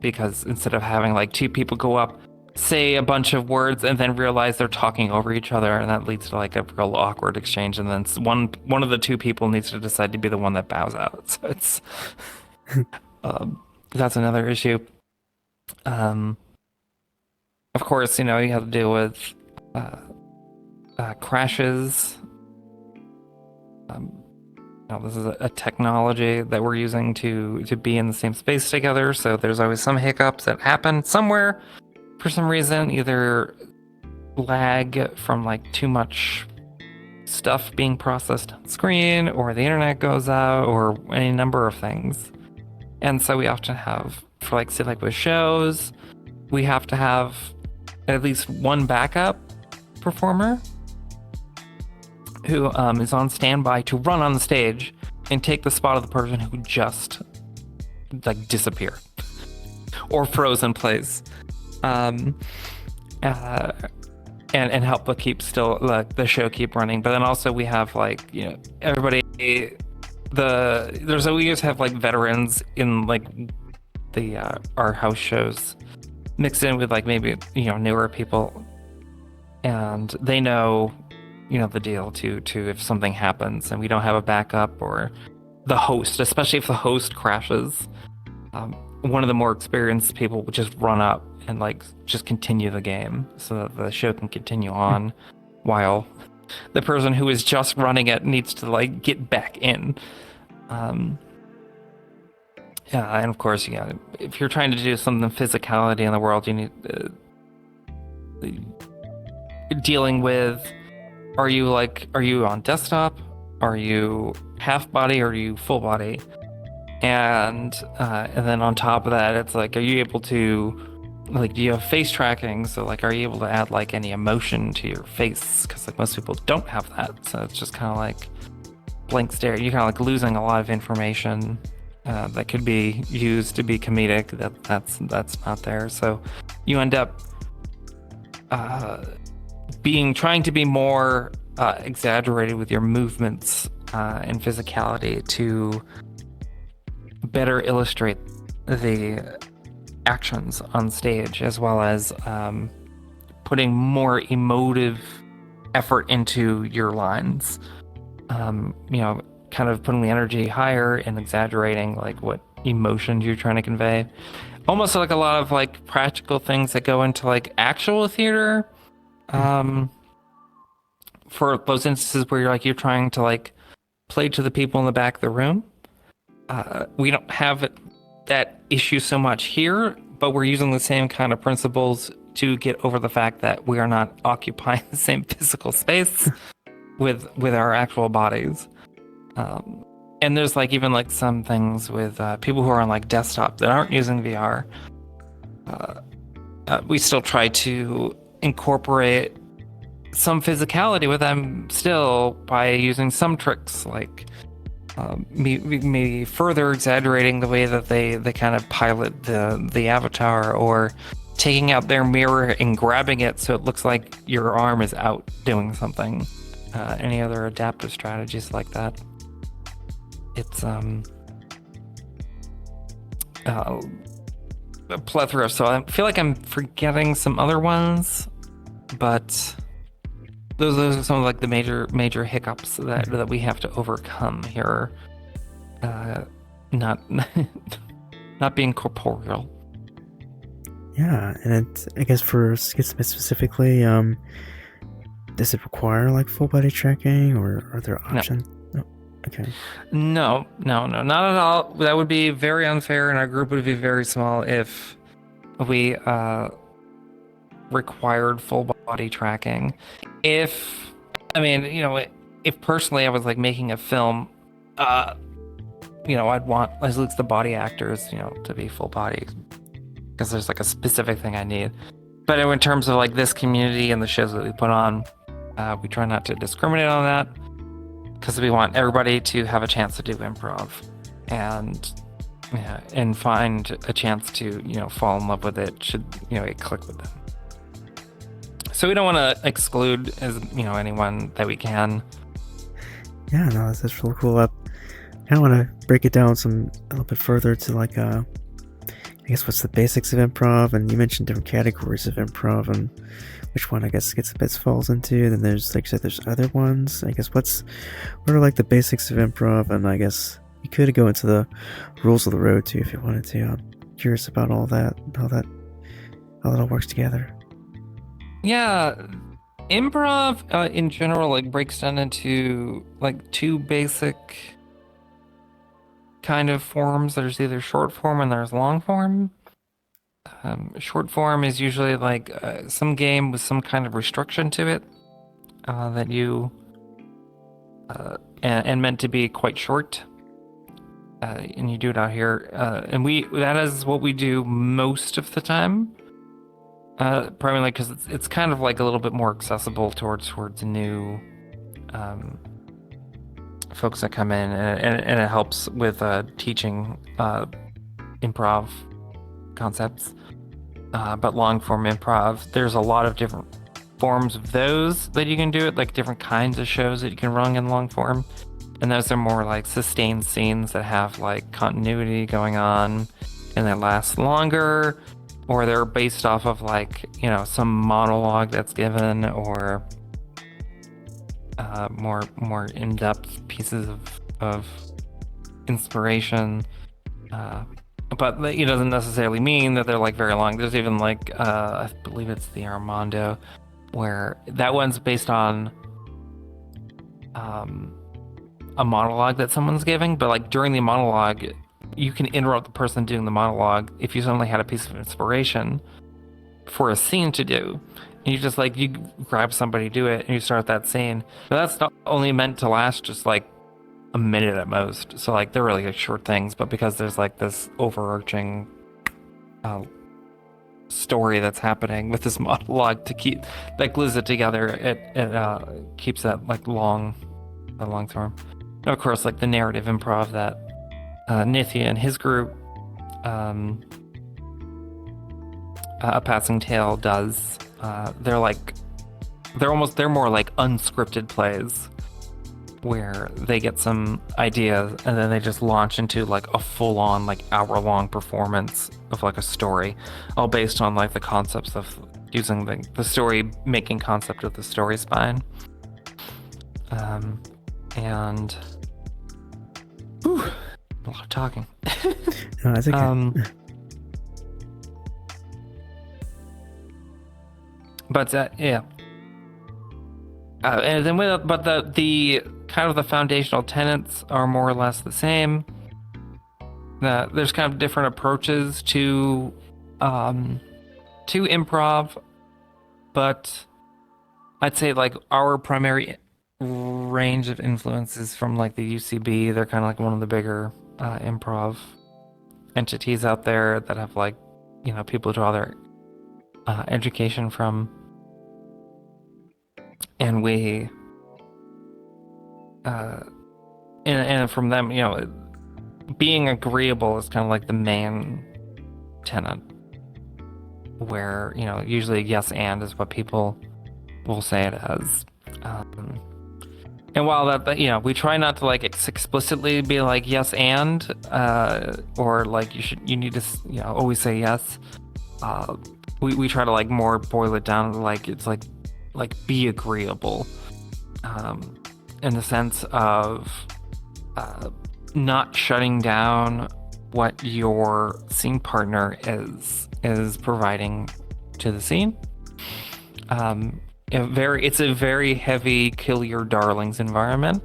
because instead of having like two people go up, say a bunch of words and then realize they're talking over each other, and that leads to like a real awkward exchange, and then one of the two people needs to decide to be the one that bows out. So it's that's another issue. Of course, you have to deal with crashes. This is a technology that we're using to be in the same space together, so there's always some hiccups that happen somewhere for some reason, either lag from like too much stuff being processed on screen, or the internet goes out, or any number of things. And so we often have, for like, say like with shows, we have to have at least one backup performer who is on standby to run on the stage and take the spot of the person who just like disappeared or froze in place, and help the show keep running. But then also we have like everybody. We always have like veterans in like the our house shows mixed in with like maybe newer people, and they know the deal to if something happens and we don't have a backup, or the host, especially if the host crashes, one of the more experienced people will just run up and like just continue the game so that the show can continue on while the person who is just running it needs to like get back in. And of course, if you're trying to do something physicality in the world, you need dealing with, are you on desktop? Are you half body? Or are you full body? And then on top of that, it's like, are you able to, like, do you have face tracking? So like, are you able to add like any emotion to your face? Because like most people don't have that, so it's just kind of like blank stare. You're kind of like losing a lot of information that could be used to be comedic. That's not there. So you end up trying to be more exaggerated with your movements and physicality to better illustrate the actions on stage, as well as putting more emotive effort into your lines. Kind of putting the energy higher and exaggerating like what emotions you're trying to convey. Almost like a lot of like practical things that go into like actual theater. For those instances where you're trying to like play to the people in the back of the room. We don't have that issue so much here, but we're using the same kind of principles to get over the fact that we are not occupying the same physical space with our actual bodies. And there's like even like some things with people who are on like desktop that aren't using VR. We still try to incorporate some physicality with them still by using some tricks like maybe further exaggerating the way that they kind of pilot the avatar, or taking out their mirror and grabbing it so it looks like your arm is out doing something. Any other adaptive strategies like that? It's a plethora. So I feel like I'm forgetting some other ones, but those are some of like the major hiccups that we have to overcome here. Not being corporeal. Yeah, and I guess for Skitsmith specifically, does it require like full body tracking, or are there options? No. Okay. No, not at all. That would be very unfair, and our group would be very small if we required full body tracking. If personally I was like making a film, I'd want at least the body actors, to be full body, because there's like a specific thing I need. But in terms of like this community and the shows that we put on, we try not to discriminate on that, because we want everybody to have a chance to do improv and find a chance to fall in love with it should it click with them. So we don't want to exclude anyone that we can. Yeah, no, that's really cool. I kind of want to break it down a little bit further to like I guess what's the basics of improv, and you mentioned different categories of improv and which one I guess Skitsmith falls into. Then there's, like you said, there's other ones. I guess what are like the basics of improv, and I guess you could go into the rules of the road too if you wanted to. I'm curious about all that, how that all works together. Yeah, improv in general like breaks down into like two basic kind of forms. There's either short form and there's long form. Short form is usually like some game with some kind of restriction to it that you and meant to be quite short. And you do it out here, and that is what we do most of the time. Primarily because it's kind of like a little bit more accessible towards new folks that come in, and it helps with teaching improv concepts. But long form improv, there's a lot of different forms of those that you can do it, like different kinds of shows that you can run in long form. And those are more like sustained scenes that have like continuity going on and that last longer, or they're based off of like, some monologue that's given, or more in-depth pieces of inspiration. But it doesn't necessarily mean that they're like very long. There's even like I believe it's the Armando, where that one's based on a monologue that someone's giving, but like during the monologue you can interrupt the person doing the monologue if you suddenly had a piece of inspiration for a scene to do, and you grab somebody, do it, and you start that scene. But that's not only meant to last just like a minute at most, so like they're really like short things, but because there's like this overarching story that's happening with this monologue to keep that glues it together, it keeps that like long term. And of course, like the narrative improv that Nithya and his group, A Passing Tale does, they're more like unscripted plays where they get some ideas and then they just launch into like a full-on like hour-long performance of like a story, all based on like the concepts of using the story making concept of the story spine. And whew, a lot of talking. No, that's okay. Um, but yeah. And then but the kind of the foundational tenets are more or less the same. There's kind of different approaches to improv, but I'd say like our primary range of influences from like the UCB. They're kind of like one of the bigger improv entities out there that have like, people draw their education from, and we and from them, being agreeable is kind of like the main tenet, where usually yes and is what people will say it as. And while that, we try not to like explicitly be like yes and or like you need to always say yes. We try to like more boil it down to like it's like be agreeable, in the sense of not shutting down what your scene partner is providing to the scene. It's a very heavy kill your darlings environment.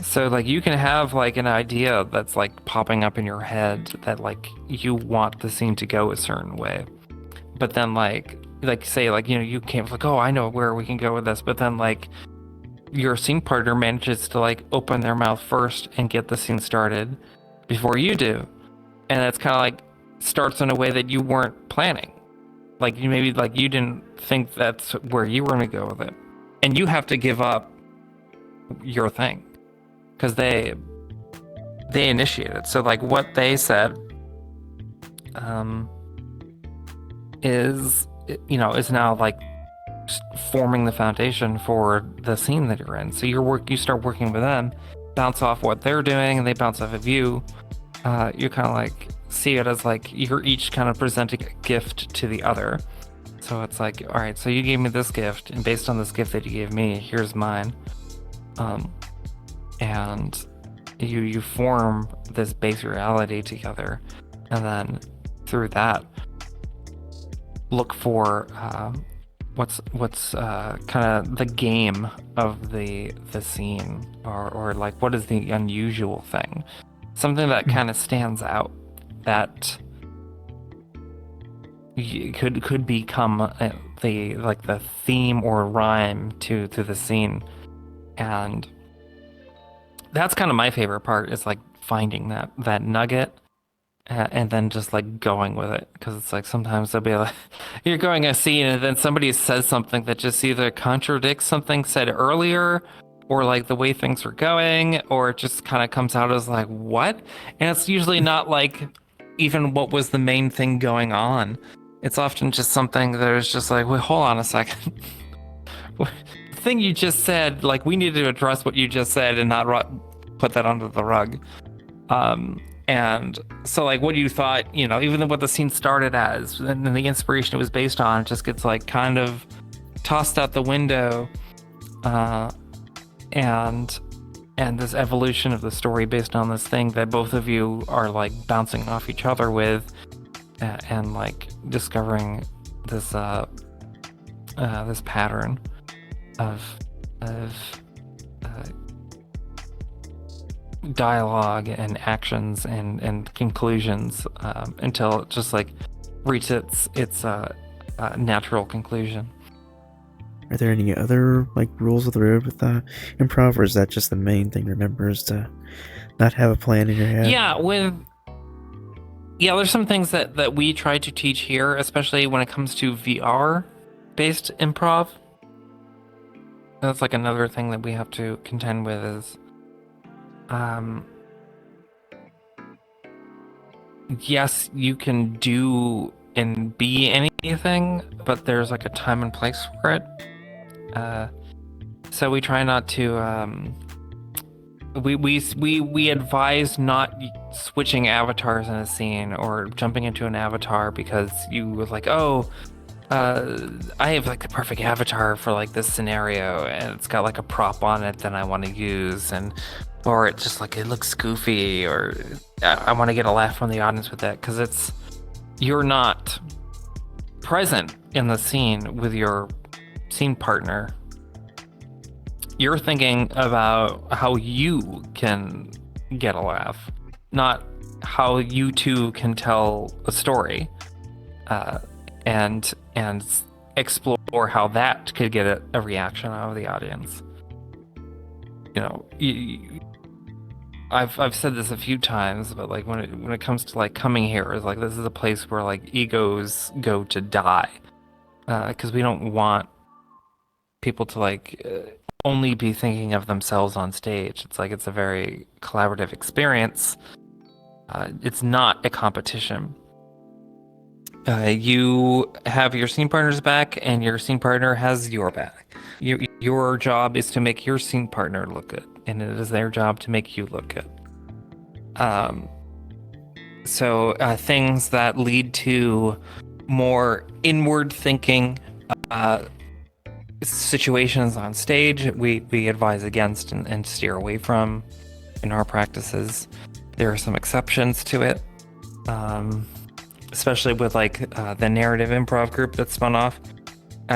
So like you can have like an idea that's like popping up in your head that like you want the scene to go a certain way. But then like say like you came like, oh, I know where we can go with this, but then like your scene partner manages to like open their mouth first and get the scene started before you do. And it's kind of like starts in a way that you weren't planning. Like you maybe like you didn't think that's where you were going to go with it. And you have to give up your thing because they initiated. So like what they said is now like forming the foundation for the scene that you're in. So you start working with them, bounce off what they're doing, and they bounce off of you. You kind of like see it as like you're each kind of presenting a gift to the other. So it's like, all right, so you gave me this gift, and based on this gift that you gave me, here's mine. And you form this base reality together, and then through that, look for what's kind of the game of the scene, or like what is the unusual thing, something that kind of stands out that could become the theme or rhyme to the scene. And that's kind of my favorite part, is like finding that nugget and then just like going with it, because it's like sometimes they'll be like you're going a scene and then somebody says something that just either contradicts something said earlier, or like the way things are going, or it just kind of comes out as like what, and it's usually not like even what was the main thing going on. It's often just something that is just like, wait, hold on a second. The thing you just said, like we need to address what you just said and not put that under the rug. And so like what you thought, even what the scene started as and the inspiration it was based on just gets like kind of tossed out the window, and this evolution of the story based on this thing that both of you are like bouncing off each other with, and like discovering this this pattern of dialogue and actions and conclusions, until it just like reaches its natural conclusion. Are there any other like rules of the road with improv, or is that just the main thing to remember, is to not have a plan in your head? Yeah, there's some things that we try to teach here, especially when it comes to VR based improv. That's like another thing that we have to contend with is yes, you can do and be anything, but there's like a time and place for it. So we try not to we advise not switching avatars in a scene or jumping into an avatar because you were like, oh, I have like the perfect avatar for like this scenario and it's got like a prop on it that I want to use, and or it just like it looks goofy, or I want to get a laugh from the audience with that, because you're not present in the scene with your scene partner. You're thinking about how you can get a laugh, not how you two can tell a story, and explore how that could get a reaction out of the audience. You know, I've said this a few times, but like when it comes to like coming here, is like this is a place where like egos go to die, because we don't want people to like only be thinking of themselves on stage. It's like it's a very collaborative experience. It's not a competition. You have your scene partner's back, and your scene partner has your back. Your job is to make your scene partner look good, and it is their job to make you look good. So things that lead to more inward thinking situations on stage, we advise against and steer away from in our practices. There are some exceptions to it, especially with like the narrative improv group that spun off.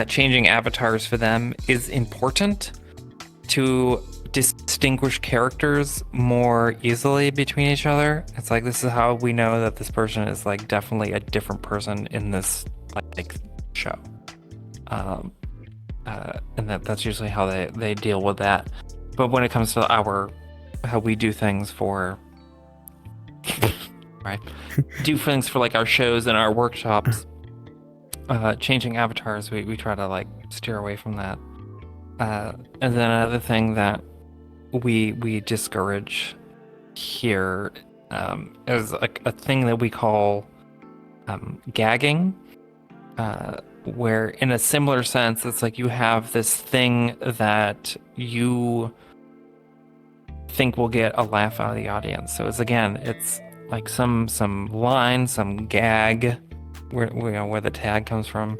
Changing avatars for them is important to distinguish characters more easily between each other. It's like, this is how we know that this person is like definitely a different person in this like show. And that's usually how they deal with that. But when it comes to how we do things for right, do things for like our shows and our workshops, changing avatars, we try to like steer away from that. And then another thing that we discourage here is like a thing that we call gagging, where in a similar sense, it's like you have this thing that you think will get a laugh out of the audience. So it's like some line, some gag, where the tag comes from,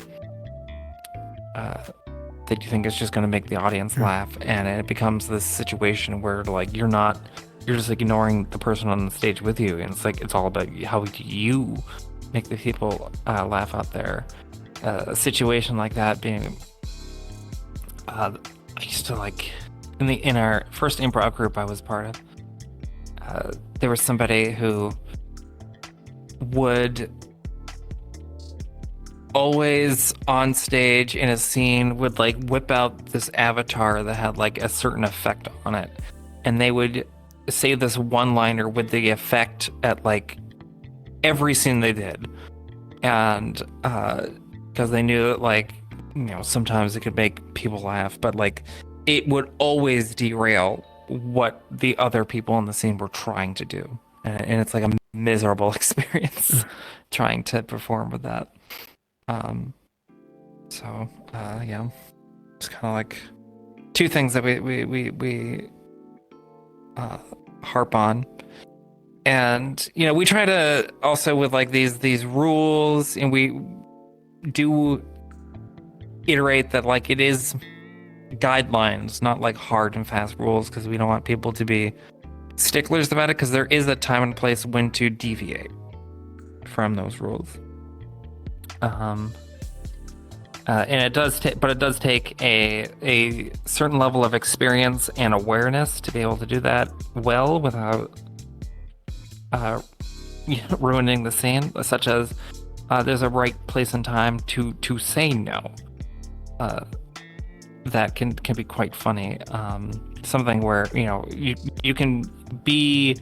that you think is just going to make the audience laugh, and it becomes this situation where like you're just ignoring the person on the stage with you, and it's like it's all about how you make the people laugh out there. A situation like that being, I used to like in our first improv group I was part of, there was somebody who would always on stage in a scene would like whip out this avatar that had like a certain effect on it, and they would say this one-liner with the effect at like every scene they did, and because they knew that like, you know, sometimes it could make people laugh, but like it would always derail what the other people in the scene were trying to do, and it's like a miserable experience trying to perform with that. Yeah, it's kind of like two things that we harp on. And you know, we try to also with like these rules, and we do iterate that like it is guidelines, not like hard and fast rules, because we don't want people to be sticklers about it, because there is a time and place when to deviate from those rules. And it does take a certain level of experience and awareness to be able to do that well without ruining the scene, such as there's a right place and time to say no. That can be quite funny. Something where, you know, you can be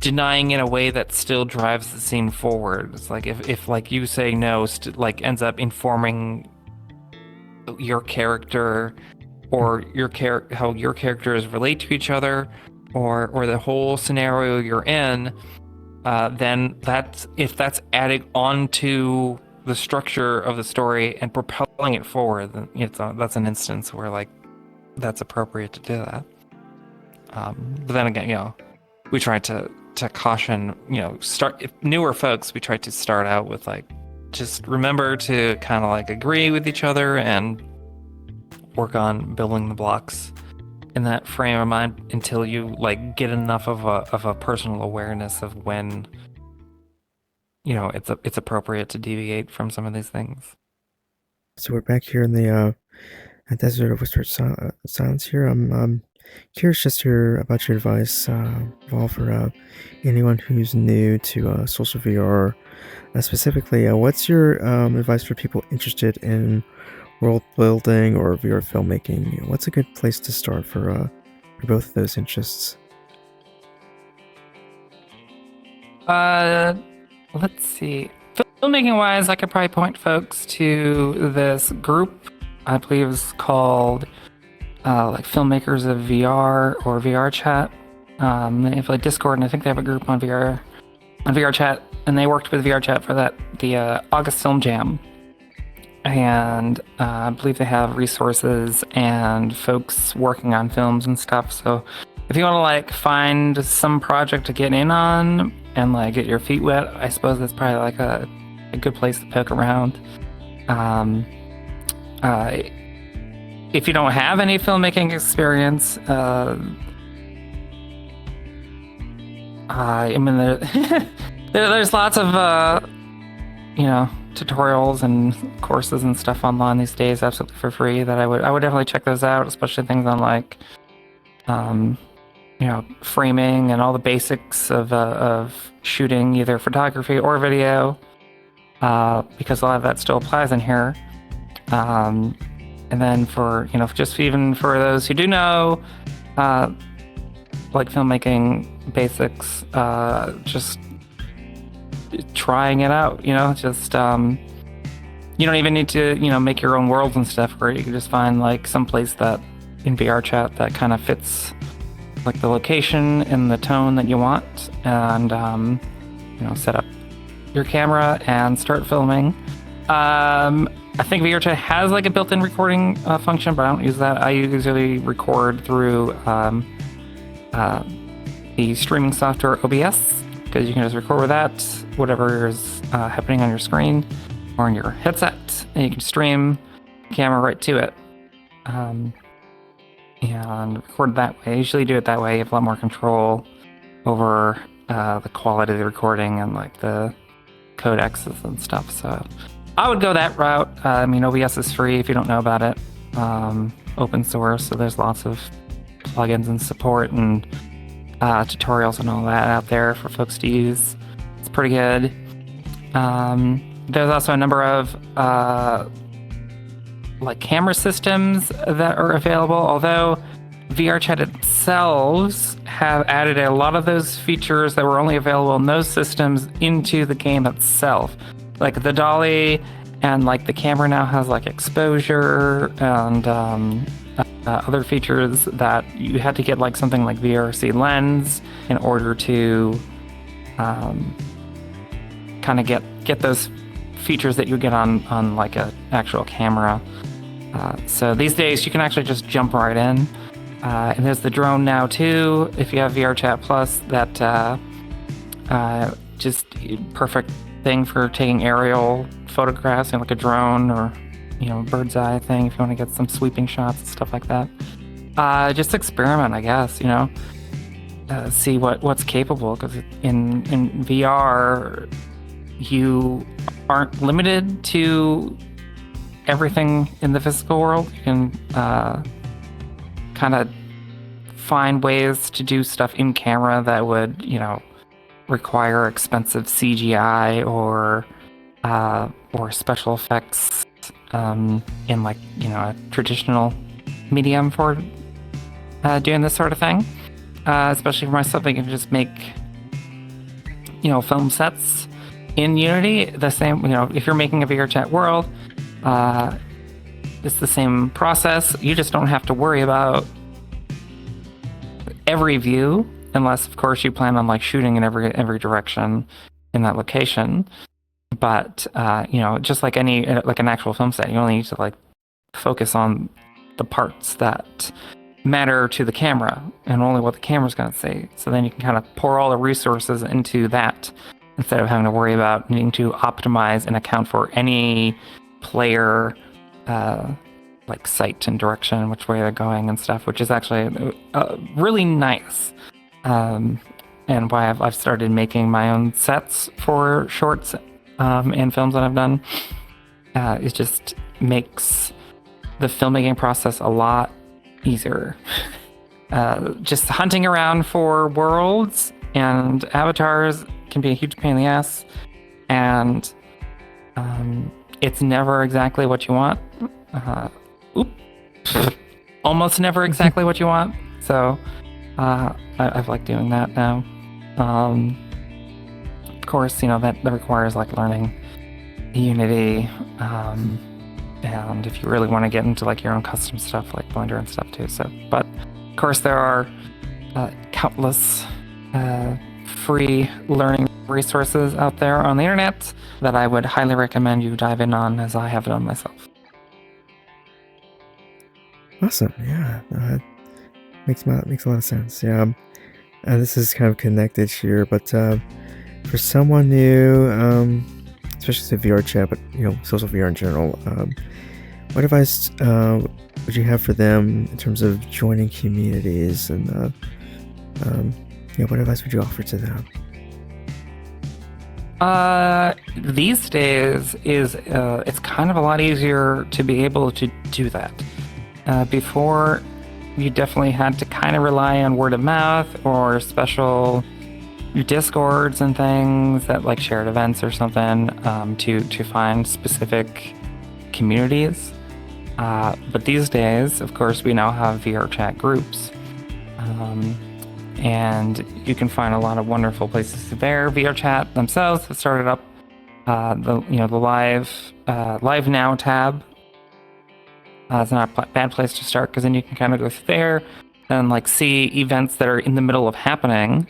denying in a way that still drives the scene forward. It's like if like you say no, like ends up informing your character, or how your characters relate to each other, or the whole scenario you're in, then if that's adding onto the structure of the story and propelling it forward, then that's an instance where like that's appropriate to do that. But then again, you know, we try to caution, you know, if newer folks, we try to start out with like, just remember to kind of like agree with each other and work on building the blocks in that frame of mind until you like get enough of a personal awareness of when, it's appropriate to deviate from some of these things. So we're back here in the Desert of Whispered Silence here. I'm curious just about your advice, Val, for anyone who's new to social VR. Specifically, what's your advice for people interested in world building or VR filmmaking? What's a good place to start for both of those interests? Let's see. Filmmaking wise, I could probably point folks to this group. I believe it's called like Filmmakers of VR or VRChat. They have like Discord, and I think they have a group on VRChat, and they worked with VRChat for the August Film Jam. And I believe they have resources and folks working on films and stuff. So if you want to like find some project to get in on and like get your feet wet, I suppose that's probably like a good place to poke around. If you don't have any filmmaking experience, I mean, there's lots of tutorials and courses and stuff online these days, absolutely for free. That I would definitely check those out, especially things on like, framing and all the basics of shooting either photography or video, because a lot of that still applies in here. And then for just even for those who do know, like filmmaking basics, just trying it out, just you don't even need to make your own worlds and stuff, or you can just find like some place that in VRChat that kind of fits like the location and the tone that you want, and set up your camera and start filming. I think VRChat has like a built-in recording function, but I don't use that. I usually record through the streaming software OBS, because you can just record with that, whatever is happening on your screen or on your headset, and you can stream the camera right to it. And record that way. I usually do it that way. You have a lot more control over the quality of the recording and like the codecs and stuff. So I would go that route. OBS is free if you don't know about it. Open source, so there's lots of plugins and support and tutorials and all that out there for folks to use. It's pretty good. There's also a number of like camera systems that are available, although VRChat itself have added a lot of those features that were only available in those systems into the game itself. Like the dolly and like the camera now has like exposure and other features that you had to get like something like VRC lens in order to kind of get those features that you get on like an actual camera. So these days you can actually just jump right in. And there's the drone now too, if you have VRChat Plus, that just perfect thing for taking aerial photographs, like a drone or bird's eye thing if you want to get some sweeping shots and stuff like that. Just experiment, I guess, see what's capable, because in VR you aren't limited to everything in the physical world. You can kind of find ways to do stuff in camera that would require expensive CGI or special effects in like a traditional medium for doing this sort of thing. Especially for myself, I can just make film sets in Unity the same. If you're making a VRChat world, it's the same process. You just don't have to worry about every view, unless of course you plan on like shooting in every direction in that location. But just like an actual film set, you only need to like focus on the parts that matter to the camera and only what the camera's going to see. So then you can kind of pour all the resources into that instead of having to worry about needing to optimize and account for any player like sight and direction, which way they're going and stuff, which is actually really nice. And why I've started making my own sets for shorts and films that I've done. It just makes the filmmaking process a lot easier. Just hunting around for worlds and avatars can be a huge pain in the ass, and it's never exactly what you want. Almost never exactly what you want. So I've liked doing that now. Of course, that requires like learning Unity, and if you really want to get into like your own custom stuff like Blender and stuff too. So, but of course there are countless free learning resources out there on the internet that I would highly recommend you dive in on, as I have done myself. Awesome. Yeah. Makes a lot of sense. Yeah. This is kind of connected here, but for someone new, especially to VRChat, but social VR in general, what advice would you have for them in terms of joining communities, and what advice would you offer to them? These days it's kind of a lot easier to be able to do that. Before, you definitely had to kind of rely on word of mouth or special discords and things that like shared events or something to find specific communities. But these days, of course, we now have VRChat groups, and you can find a lot of wonderful places there. VRChat themselves have started up the live now tab. It's not a bad place to start, because then you can kind of go through there and like see events that are in the middle of happening,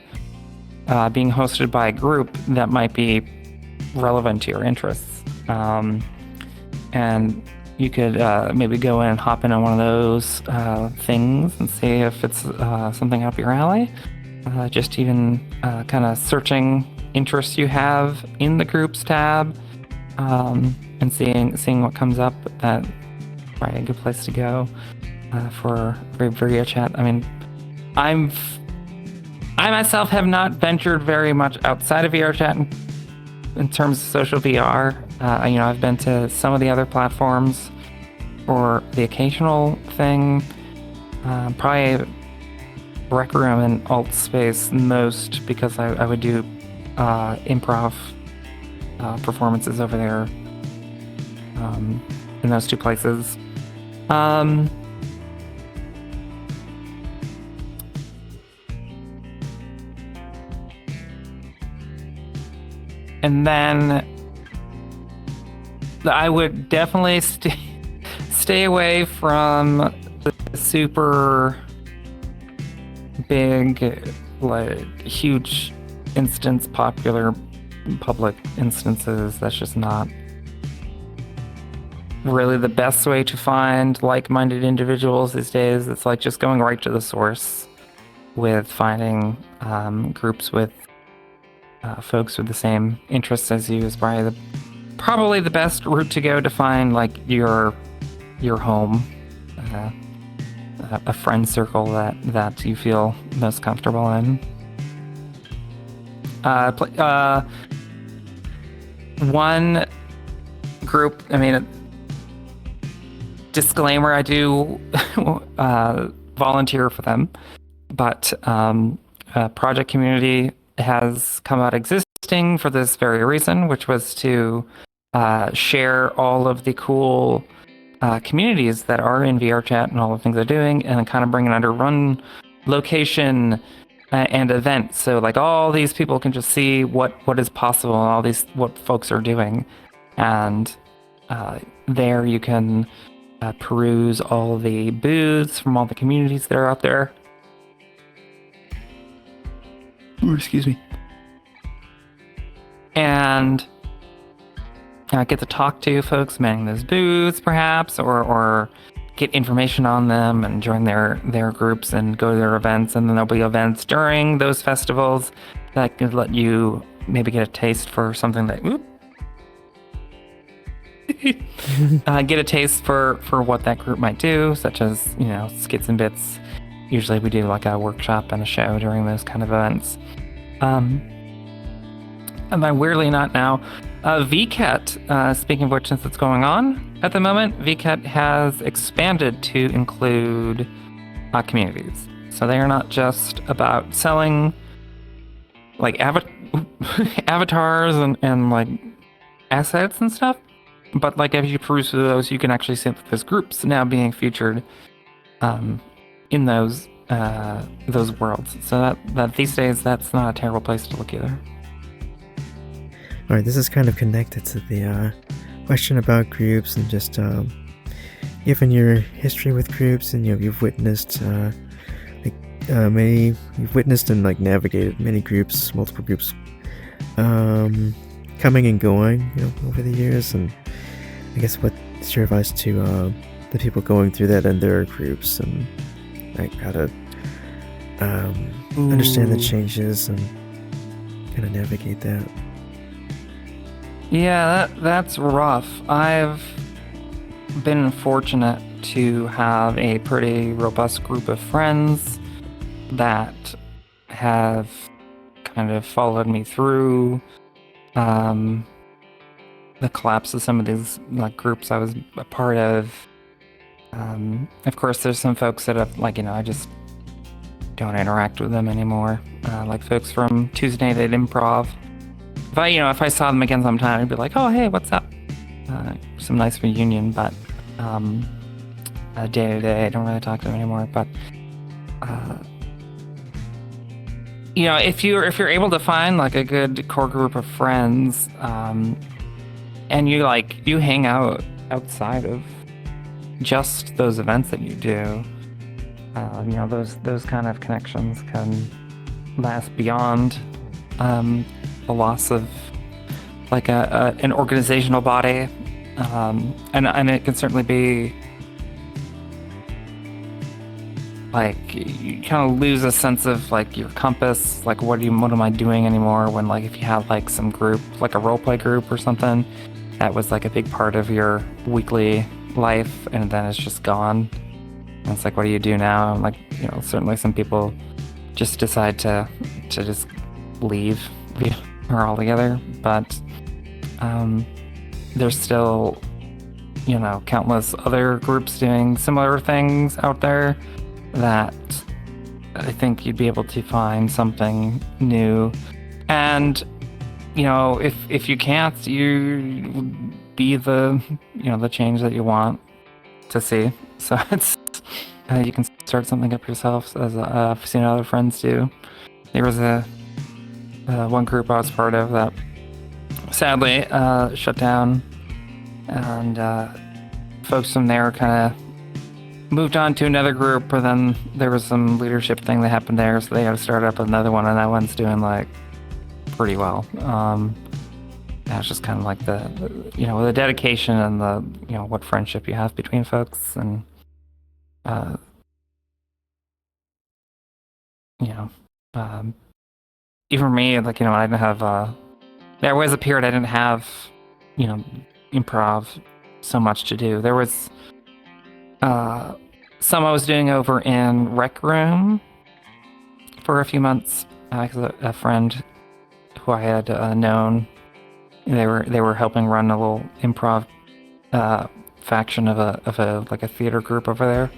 being hosted by a group that might be relevant to your interests. And you could maybe go in and hop into one of those things and see if it's something up your alley. Just even kind of searching interests you have in the groups tab, and seeing what comes up. That's probably a good place to go for VRChat. I mean, I myself have not ventured very much outside of VRChat in terms of social VR. I've been to some of the other platforms for the occasional thing. Probably Rec Room and Alt Space most, because I would do improv performances over there in those two places. And then I would definitely stay away from the super big, like huge instance, popular public instances. That's just not really the best way to find like-minded individuals these days. It's like just going right to the source with finding groups with folks with the same interests as you is probably the best route to go to find like your home, a friend circle that you feel most comfortable in. One group, I mean, disclaimer, I do volunteer for them, but Project Community has come out existing for this very reason, which was to share all of the cool communities that are in VRChat and all the things they're doing, and kind of bring it under one location and event. So like all these people can just see what is possible and what folks are doing, and there you can peruse all the booths from all the communities that are out there. Ooh, excuse me. And get to talk to folks manning those booths, perhaps, or get information on them and join their groups and go to their events. And then there'll be events during those festivals that can let you maybe get a taste for something that get a taste for what that group might do, such as, skits and bits. Usually we do like a workshop and a show during those kind of events. And then weirdly not now, VCAT, speaking of which, since it's going on at the moment, VCAT has expanded to include communities. So they are not just about selling like avatars and like assets and stuff, but like if you peruse through those, you can actually see that there's groups now being featured in those worlds. So that these days, that's not a terrible place to look either. All right, this is kind of connected to the question about groups and just given your history with groups and you've witnessed you've witnessed and like navigated many groups, multiple groups coming and going, over the years. And I guess what's your advice to the people going through that and their groups, and like how to understand the changes and kind of navigate that? Yeah, that's rough. I've been fortunate to have a pretty robust group of friends that have kind of followed me through the collapse of some of these like groups I was a part of. Of course, there's some folks that have I just don't interact with them anymore. Like folks from Tuesday Night Improv. If I saw them again sometime, I'd be like, "Oh, hey, what's up?" Some nice reunion, but day to day, I don't really talk to them anymore. But if you're able to find like a good core group of friends, and you hang out outside of just those events that you do, those kind of connections can last beyond the loss of like an organizational body, and it can certainly be like you kind of lose a sense of like your compass, like what am I doing anymore, when like if you have like some group, like a roleplay group or something that was like a big part of your weekly life, and then it's just gone, and it's like, what do you do now? And like certainly some people just decide to just leave or altogether, but there's still countless other groups doing similar things out there that I think you'd be able to find something new. And if you can't, you be the the change that you want to see. So it's you can start something up yourself, as I've seen other friends do. There was one group I was part of that sadly shut down, and folks from there kind of moved on to another group, but then there was some leadership thing that happened there, so they had to start up another one, and that one's doing like pretty well. That's just kind of like the dedication and the what friendship you have between folks, and even for me, like I didn't have there was a period I didn't have improv so much to do. There was some I was doing over in Rec Room for a few months, because a friend who I had known, they were helping run a little improv faction of a like a theater group over there,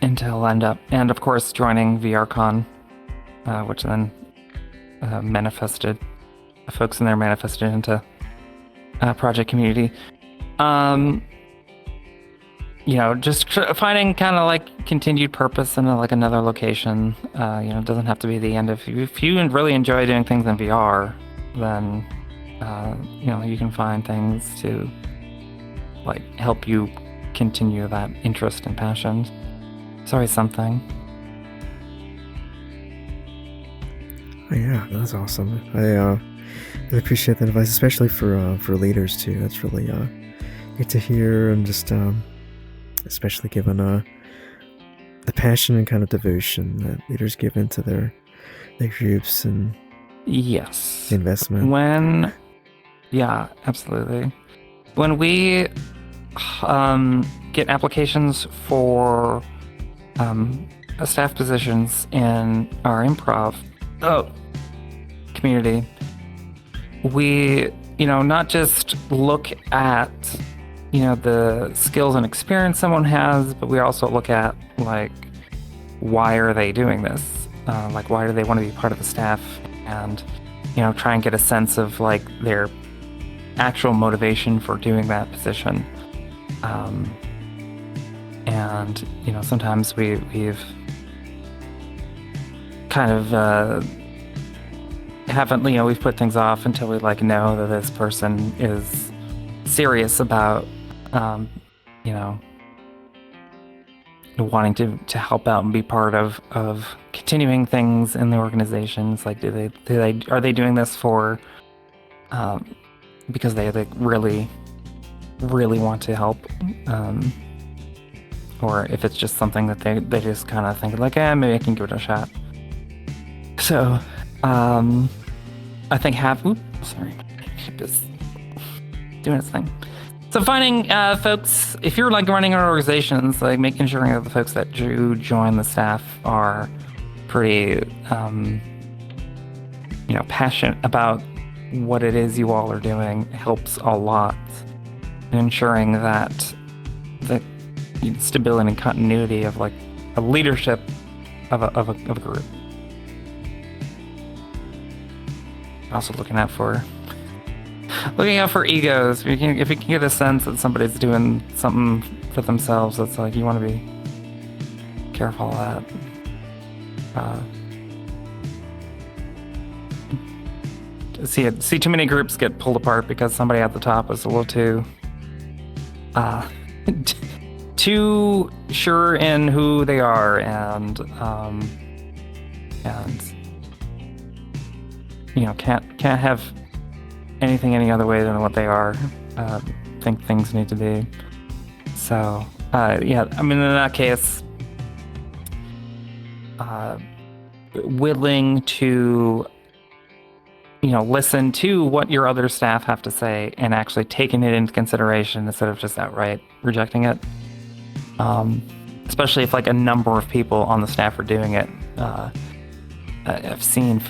until end up, and of course joining VRCon, which then manifested, folks in there manifested into Project Community. Just finding kind of like continued purpose in like another location. It doesn't have to be the end. If you really enjoy doing things in VR, then you can find things to like help you continue that interest and passion. It's always something. Oh, yeah, that's awesome. I really appreciate that advice, especially for leaders too. That's really good to hear, and just especially given the passion and kind of devotion that leaders give into their groups and yes, the investment. Yeah, absolutely. When we get applications for staff positions in our improv community, we, not just look at, the skills and experience someone has, but we also look at, like, why are they doing this? Like, why do they want to be part of the staff? And, try and get a sense of, like, their actual motivation for doing that position. And, sometimes we've kind of haven't, we've put things off until we, like, know that this person is serious about, wanting to help out and be part of continuing things in the organizations. Like, are they doing this for, because they like really want to help, or if it's just something that they just kind of think like, maybe I can give it a shot. So, I think sorry, ship is doing its thing. So finding folks, if you're like running our organizations, like making sure that the folks that do join the staff are pretty, passionate about what it is you all are doing, helps a lot in ensuring that the stability and continuity of like a leadership of a group. Also looking out for egos. If you can get a sense that somebody's doing something for themselves, it's like you want to be careful of that. See too many groups get pulled apart because somebody at the top is a little too too sure in who they are, and can't have anything any other way than what they are. Think things need to be. So in that case, willing to listen to what your other staff have to say and actually taking it into consideration instead of just outright rejecting it. Especially if like a number of people on the staff are doing it. I've seen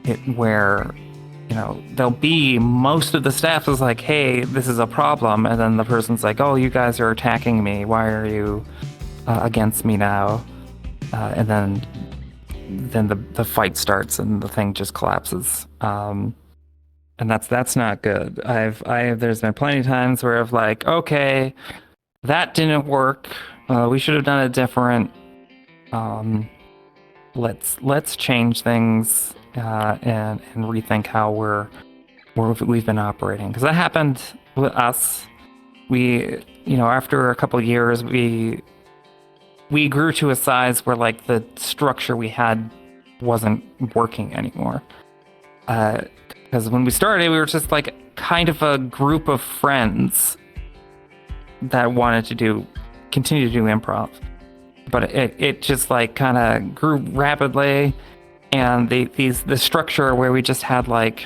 it where there'll be most of the staff is like, hey, this is a problem, and then the person's like, oh, you guys are attacking me, why are you against me now? And then the fight starts and the thing just collapses, and that's not good. There's been plenty of times where I've like, okay, that didn't work, we should have done it different, let's change things, and rethink how we've been operating, because that happened with us. We, after a couple of years, we grew to a size where like the structure we had wasn't working anymore. Because when we started, we were just like kind of a group of friends that wanted to continue to do improv, but it just like kind of grew rapidly. And the structure where we just had like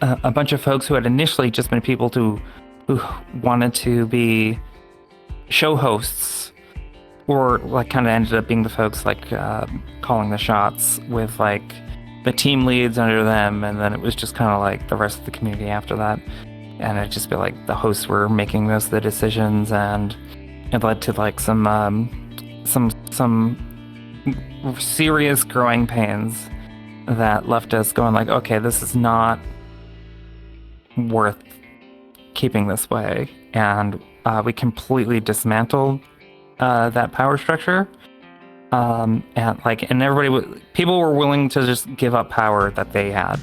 a bunch of folks who had initially just been people who wanted to be show hosts, or like kind of ended up being the folks like calling the shots with like the team leads under them, and then it was just kind of like the rest of the community after that, and it'd just be like the hosts were making most of the decisions, and it led to like some serious growing pains that left us going like, okay, this is not worth keeping this way, and we completely dismantled that power structure, and people were willing to just give up power that they had,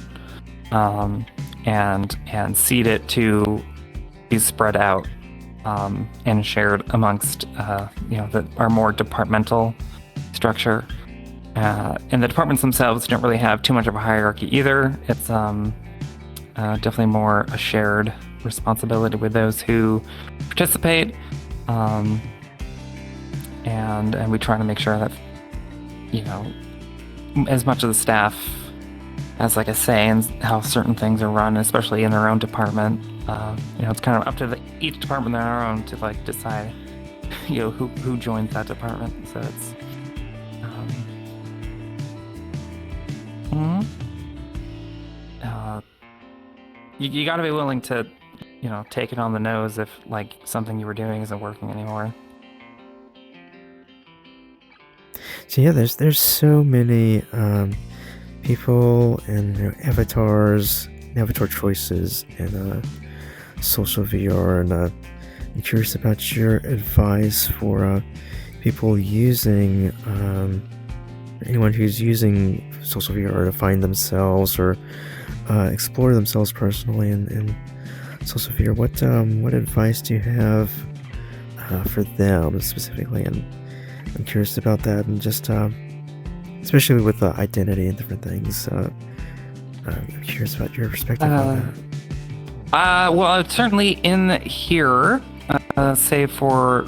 and cede it to be spread out, and shared amongst our more departmental structure. And the departments themselves don't really have too much of a hierarchy either. It's definitely more a shared responsibility with those who participate, and we try to make sure that as much of the staff has like a say in how certain things are run, especially in their own department. It's kind of up to each department on their own to like decide, who joins that department. So it's, mhm. You got to be willing to, take it on the nose if like something you were doing isn't working anymore. So yeah, there's so many people and avatars, avatar choices, and social VR, and I'm curious about your advice for people using, anyone who's using social VR to find themselves or explore themselves personally in social VR. What advice do you have for them specifically? And I'm curious about that, and just especially with identity and different things. I'm curious about your perspective on that. Well, certainly in here, save for,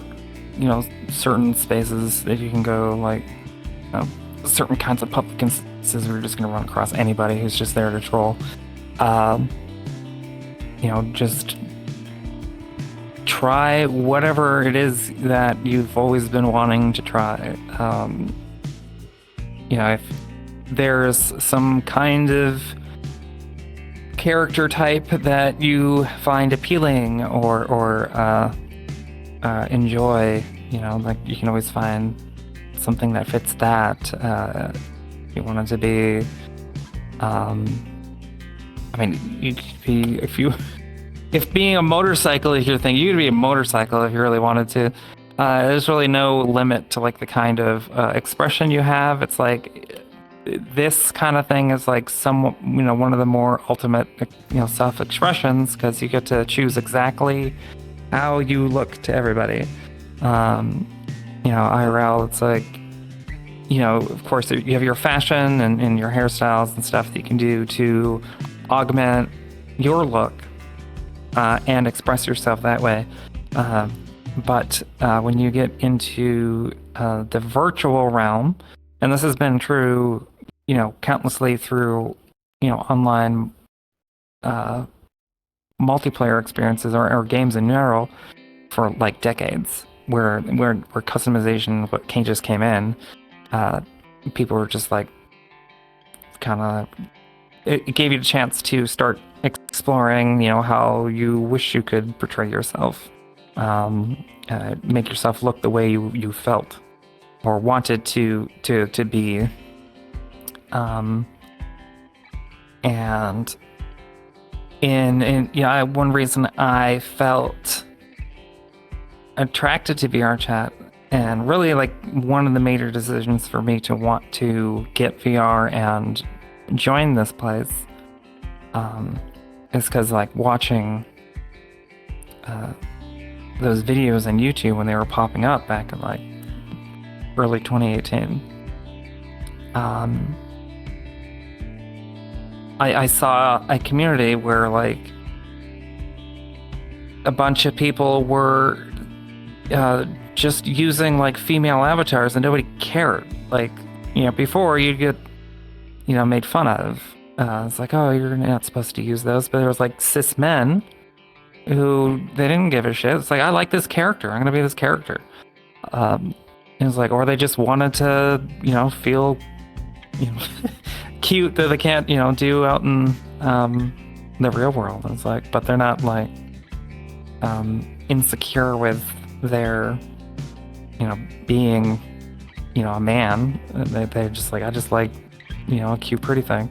certain spaces that you can go, like, certain kinds of public instances where you're just going to run across anybody who's just there to troll. Just try whatever it is that you've always been wanting to try. If there's some kind of character type that you find appealing or enjoy, like you can always find something that fits that. If you want it to be, you could be, if being a motorcycle is your thing, you could be a motorcycle if you really wanted to. There's really no limit to like the kind of expression you have. It's like this kind of thing is like somewhat, one of the more ultimate, self-expressions, because you get to choose exactly how you look to everybody. IRL, it's like, of course you have your fashion and your hairstyles and stuff that you can do to augment your look and express yourself that way. But when you get into the virtual realm, and this has been true, countlessly through, online multiplayer experiences or games in general for like decades, where customization just came in, people were just like kind of, it gave you the chance to start exploring, how you wish you could portray yourself, make yourself look the way you felt or wanted to be. And one reason I felt attracted to VRChat, and really like one of the major decisions for me to want to get VR and join this place, is because like watching those videos on YouTube when they were popping up back in like early 2018. I saw a community where like a bunch of people were just using like female avatars and nobody cared. Like, before you'd get, made fun of. It's like, oh, you're not supposed to use those. But there was like cis men who they didn't give a shit. It's like, I like this character. I'm gonna be this character. It was like, or they just wanted to, feel, cute that they can't, do out in the real world. It's like, but they're not like insecure with their, being, a man. They're just like, I just like, a cute, pretty thing,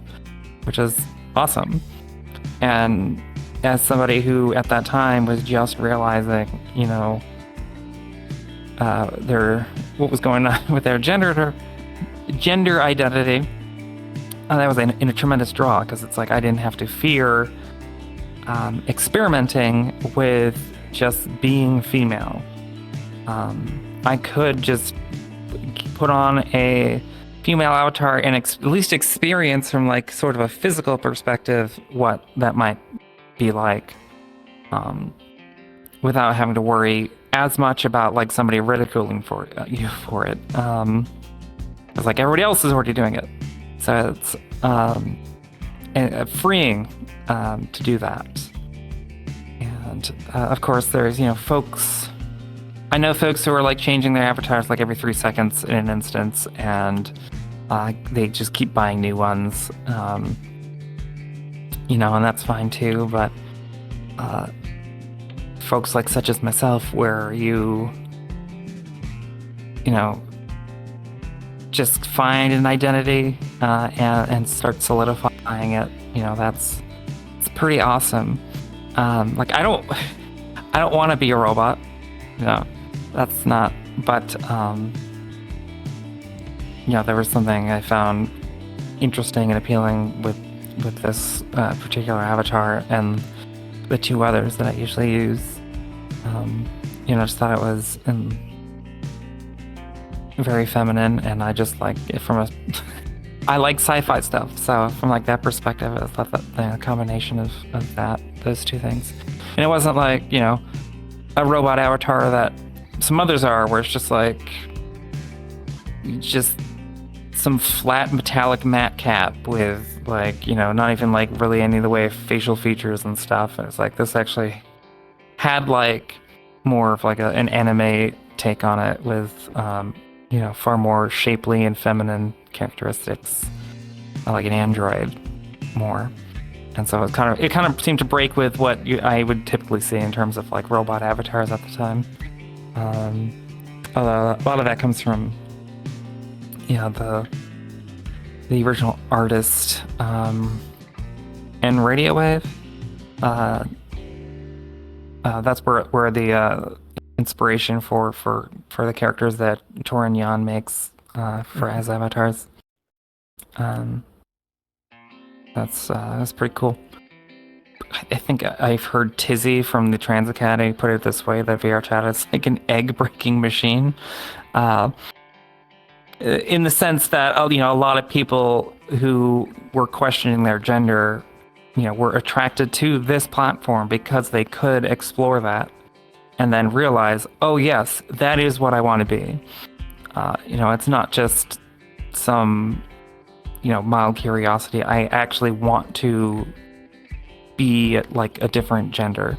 which is awesome. And as somebody who at that time was just realizing, what was going on with their gender identity, that was in a tremendous draw, because it's like I didn't have to fear experimenting with just being female. I could just put on a female avatar and at least experience from like sort of a physical perspective what that might be like, without having to worry as much about like somebody ridiculing you for it. It's like everybody else is already doing it. So it's freeing to do that. And of course, there's folks. I know folks who are like changing their avatars like every 3 seconds in an instance, and they just keep buying new ones. And that's fine too. But folks like such as myself, where you just find an identity and start solidifying it. It's pretty awesome. Like I don't want to be a robot. That's not. But there was something I found interesting and appealing with this particular avatar and the 2 others that I usually use. Just thought it was very feminine, and I just like it I like sci-fi stuff, so from like that perspective, I thought that the combination of those 2 things, and it wasn't like a robot avatar that some others are, where it's just like some flat metallic matte cap with like not even like really any of the way of facial features and stuff. And it's like this actually had like more of like an anime take on it with far more shapely and feminine characteristics, like an android more. And so it kind of seemed to break with what I would typically see in terms of like robot avatars at the time. Although a lot of that comes from the original artist and Radio Wave. That's where the inspiration for the characters that Torin Yan makes for as avatars. That's pretty cool. I think I've heard Tizzy from the Trans Academy put it this way, that VRChat is like an egg-breaking machine. In the sense that a lot of people who were questioning their gender, were attracted to this platform because they could explore that and then realize, oh yes, that is what I want to be. It's not just some mild curiosity. I actually want to be like a different gender.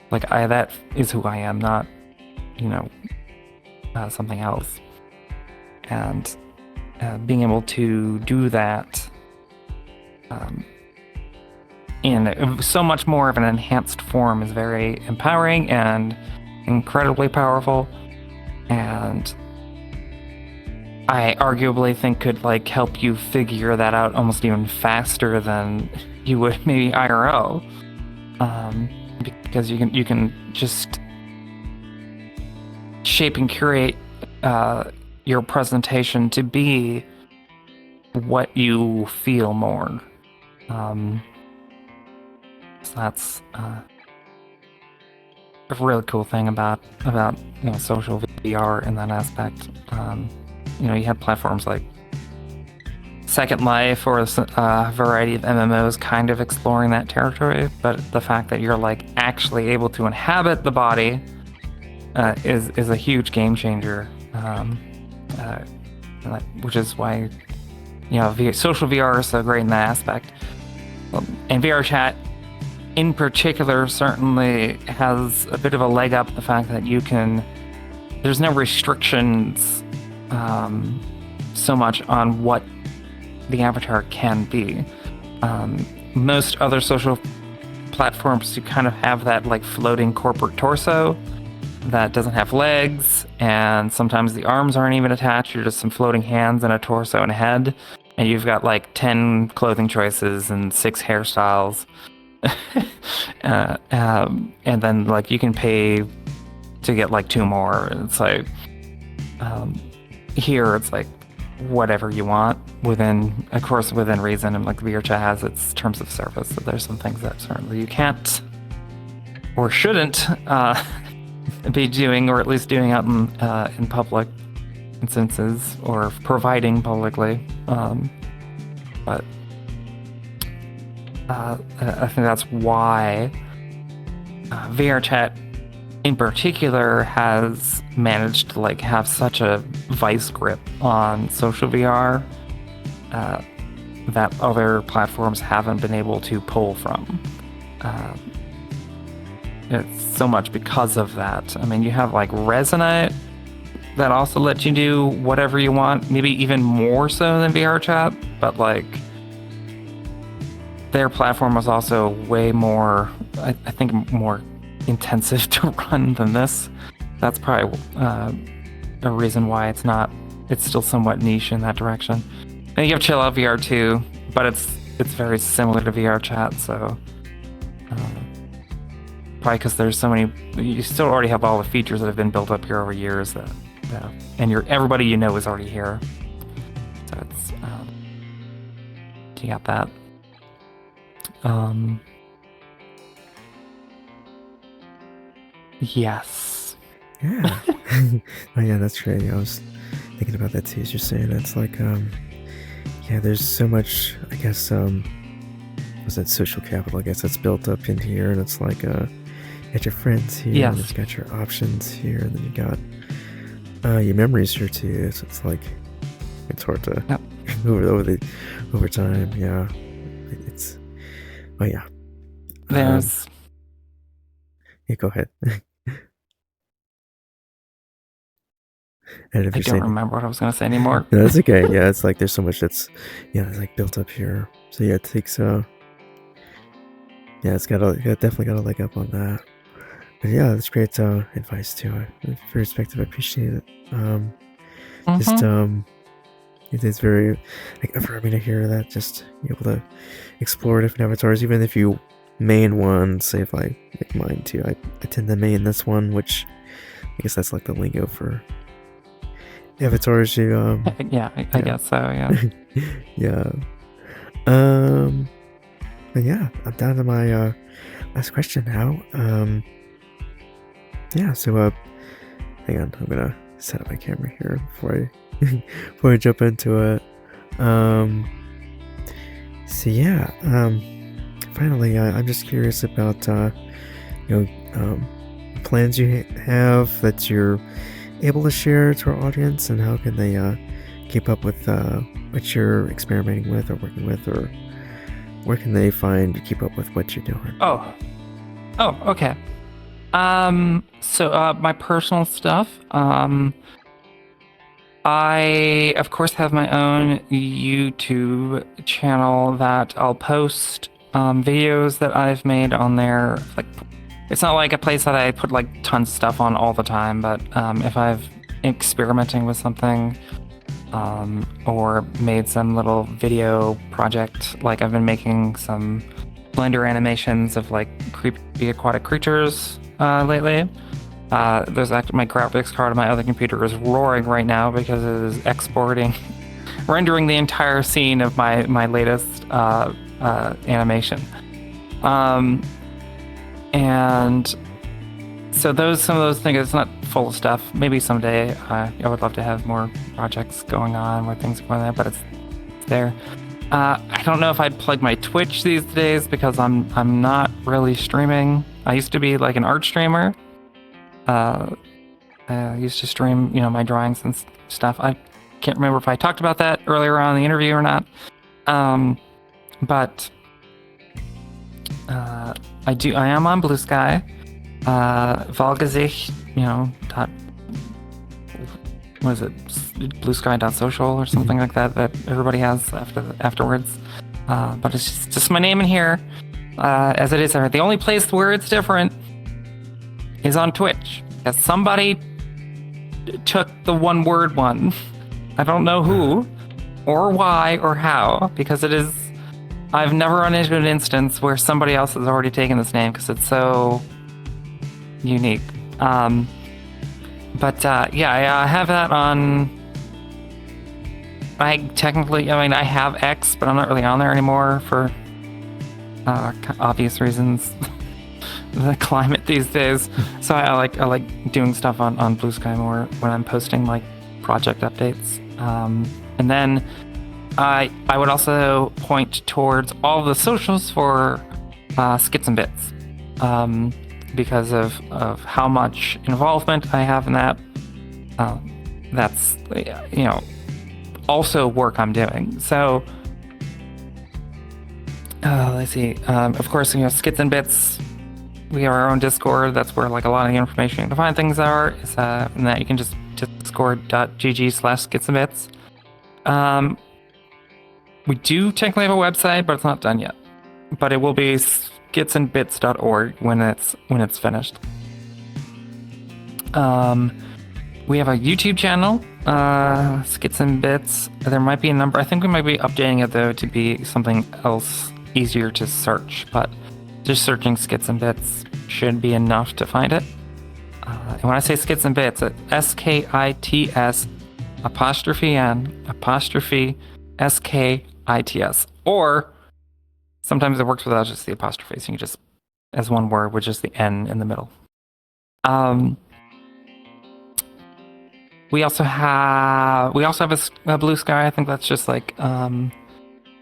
Like that is who I am, not something else. And being able to do that in so much more of an enhanced form is very empowering and incredibly powerful, and I arguably think could like help you figure that out almost even faster than you would maybe IRL, because you can just shape and curate your presentation to be what you feel more. So that's a really cool thing about social VR in that aspect. You have platforms like Second Life or a variety of MMOs kind of exploring that territory, but the fact that you're like actually able to inhabit the body is a huge game changer. Which is why social VR is so great in that aspect. And VRChat in particular certainly has a bit of a leg up, the fact that there's no restrictions so much on what the avatar can be. Most other social platforms, you kind of have that like floating corporate torso that doesn't have legs, and sometimes the arms aren't even attached. You're just some floating hands and a torso and a head, and you've got like 10 clothing choices and 6 hairstyles. And then like you can pay to get like 2 more. It's like here it's like whatever you want within reason, and like VRChat has its terms of service, so there's some things that certainly you can't or shouldn't be doing, or at least doing out in public instances, or providing publicly. But I think that's why VRChat in particular has managed to like have such a vice grip on social VR, that other platforms haven't been able to pull from. It's so much because of that. I mean, you have like Resonate that also lets you do whatever you want, maybe even more so than VRChat, but like their platform was also way more, I think, more intensive to run than this. That's probably a reason why it's still somewhat niche in that direction. And you have Chill Out VR too, but it's very similar to VRChat, so probably because there's so many, you still already have all the features that have been built up here over years and everybody you know is already here. So it's you got that. Yes. Yeah. Oh yeah, that's right. I was thinking about that too, as you're saying. It's like, yeah, there's so much, I guess, was that social capital, I guess, that's built up in here, and it's like, you got your friends here, Yes. and you got your options here, and then you got your memories here too, so it's like, it's hard to over time, yeah. It's, oh yeah. There's... Yeah, go ahead. I don't remember what I was going to say anymore. No, that's okay. Yeah, it's like there's so much that's, yeah, it's like built up here. So yeah, it takes, yeah, it's definitely got a leg up on that. But yeah, that's great advice too. Very respectful. I appreciate it. Just it is very like affirming to hear that. Just be able to explore different avatars, even if you main one. Say if I make mine too, I tend to main this one, which I guess that's like the lingo for avatars. You yeah, I guess so. Yeah. Yeah. But yeah, I'm down to my last question now. Yeah, so hang on, I'm gonna set up my camera here before I jump into it. So yeah, finally, I'm just curious about plans you have that you're able to share to our audience, and how can they keep up with what you're experimenting with or working with, or where can they keep up with what you're doing? Oh, okay. So my personal stuff. I of course have my own YouTube channel that I'll post videos that I've made on there. Like, it's not like a place that I put like tons of stuff on all the time, but if I've experimenting with something, or made some little video project, like I've been making some Blender animations of like creepy aquatic creatures lately. There's actually my graphics card on my other computer is roaring right now because it is rendering the entire scene of my latest animation. And so some of those things, it's not full of stuff. Maybe someday I would love to have more projects going on where things are going there, but it's there. I don't know if I'd plug my Twitch these days because I'm not really streaming. I used to be like an art streamer. I used to stream, my drawings and stuff. I can't remember if I talked about that earlier on in the interview or not. But I am on Blue Sky. ValGesicht, what is it? bluesky.social or something like that everybody has afterwards. But it's just my name in here, as it is there. The only place where it's different is on Twitch, because somebody took the one word one. I don't know who or why or how, because I've never run into an instance where somebody else has already taken this name because it's so unique. But I have that on. I have X, but I'm not really on there anymore for obvious reasons. The climate these days. So I like doing stuff on Blue Sky more when I'm posting like project updates. And then I would also point towards all the socials for Skits and Bits, because of how much involvement I have in that. That's also work I'm doing. So Let's see. Of course, Skits and Bits. We have our own Discord. That's where like a lot of the information to find things are. Is and that you can just discord.gg/skits and bits. We do technically have a website, but it's not done yet. But it will be skitsandbits.org when it's finished. We have a YouTube channel, Skits and Bits. There might be a number. I think we might be updating it though to be something else easier to search. But just searching Skits and Bits should be enough to find it. And when I say Skits and Bits, it's SKITS '*N SKITS. Or sometimes it works without just the apostrophe, so you can just as one word with just the N in the middle. We also have a Blue Sky. I think that's just like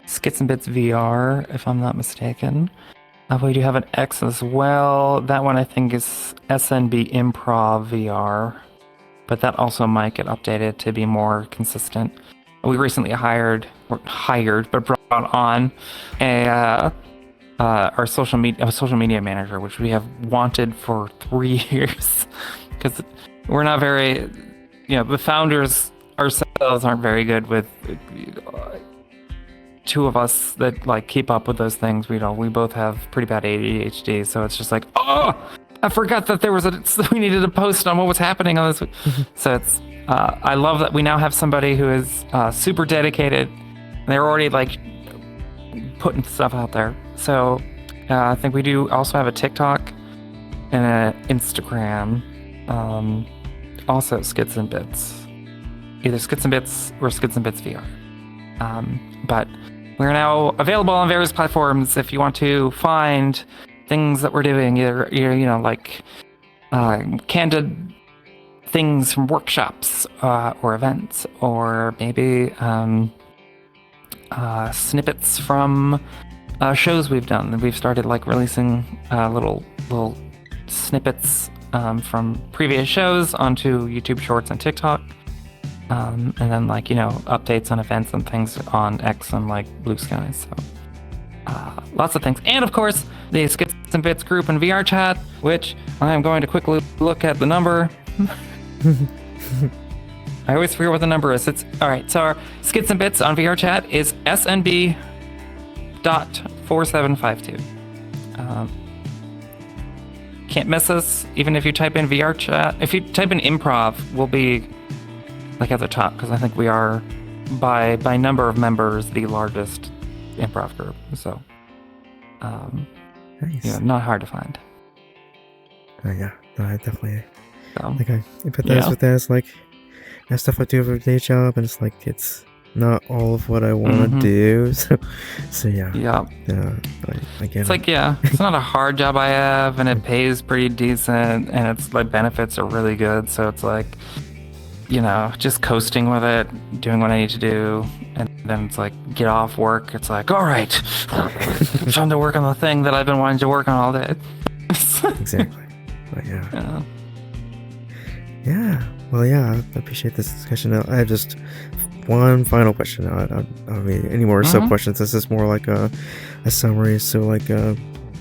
Skits and Bits VR, if I'm not mistaken. We do have an X as well. That one I think is SNB Improv VR, but that also might get updated to be more consistent. We recently brought on our social media manager, which we have wanted for 3 years, because we're not very, the founders ourselves aren't very good with two of us that like keep up with those things. We both have pretty bad ADHD, so it's just like, oh, I forgot that we needed to post on what was happening on this week. So it's I love that we now have somebody who is super dedicated. And they're already like putting stuff out there. So I think we do also have a TikTok and an Instagram. Also Skits and Bits, either Skits and Bits or Skits and Bits VR. But we're now available on various platforms if you want to find things that we're doing, either like candid things from workshops or events, or maybe snippets from shows we've done. We've started like releasing little snippets from previous shows onto YouTube Shorts and TikTok. And then like, updates on events and things on X and like Blue Sky. So lots of things. And of course, the Skits and Bits group in VRChat, which I am going to quickly look at the number. I always forget what the number is. It's all right. So our Skits and Bits on VRChat is SNB.4752. Can't miss us. Even if you type in VRChat, if you type in improv, we'll be like at the top, because I think we are by number of members the largest improv group. So nice. Not hard to find. Yeah, no, I definitely So, like I empathize with that. It's like that stuff I do for a day job, and it's like it's not all of what I want to do. So yeah. Yeah. I get it's it. like, it's not a hard job I have, and it pays pretty decent, and it's like benefits are really good. So it's like, just coasting with it, doing what I need to do, and then it's like get off work. It's like, all right, time to work on the thing that I've been wanting to work on all day. Exactly. But yeah. Well, I appreciate this discussion. I have just one final question. I don't mean any more sub questions. This is more like a summary. So like, do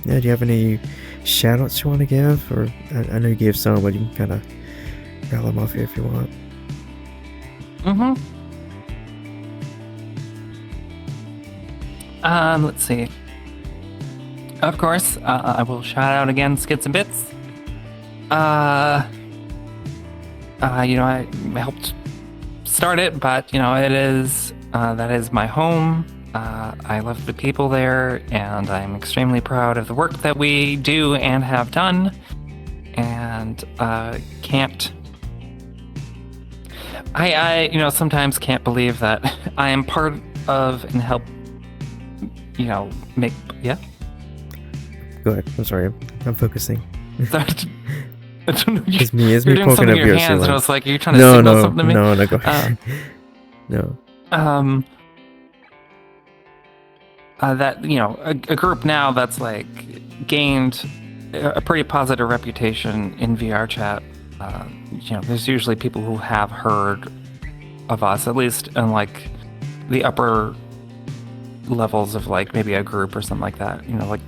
you have any shout outs you want to give? Or I know you gave some, but you can kind of rattle them off here if you want. Let's see. Of course, I will shout out again Skits and Bits. I helped start it, but it is that is my home. I love the people there, and I'm extremely proud of the work that we do and have done. And I sometimes can't believe that I am part of and help, make, Go ahead. I'm sorry. I'm focusing. It's me you're doing poking something up with your hands, and I was like, "Are you trying to signal something to me?" No, go ahead. No. That a group now that's like gained a pretty positive reputation in VRChat. There's usually people who have heard of us, at least in like the upper levels of like maybe a group or something like that. Like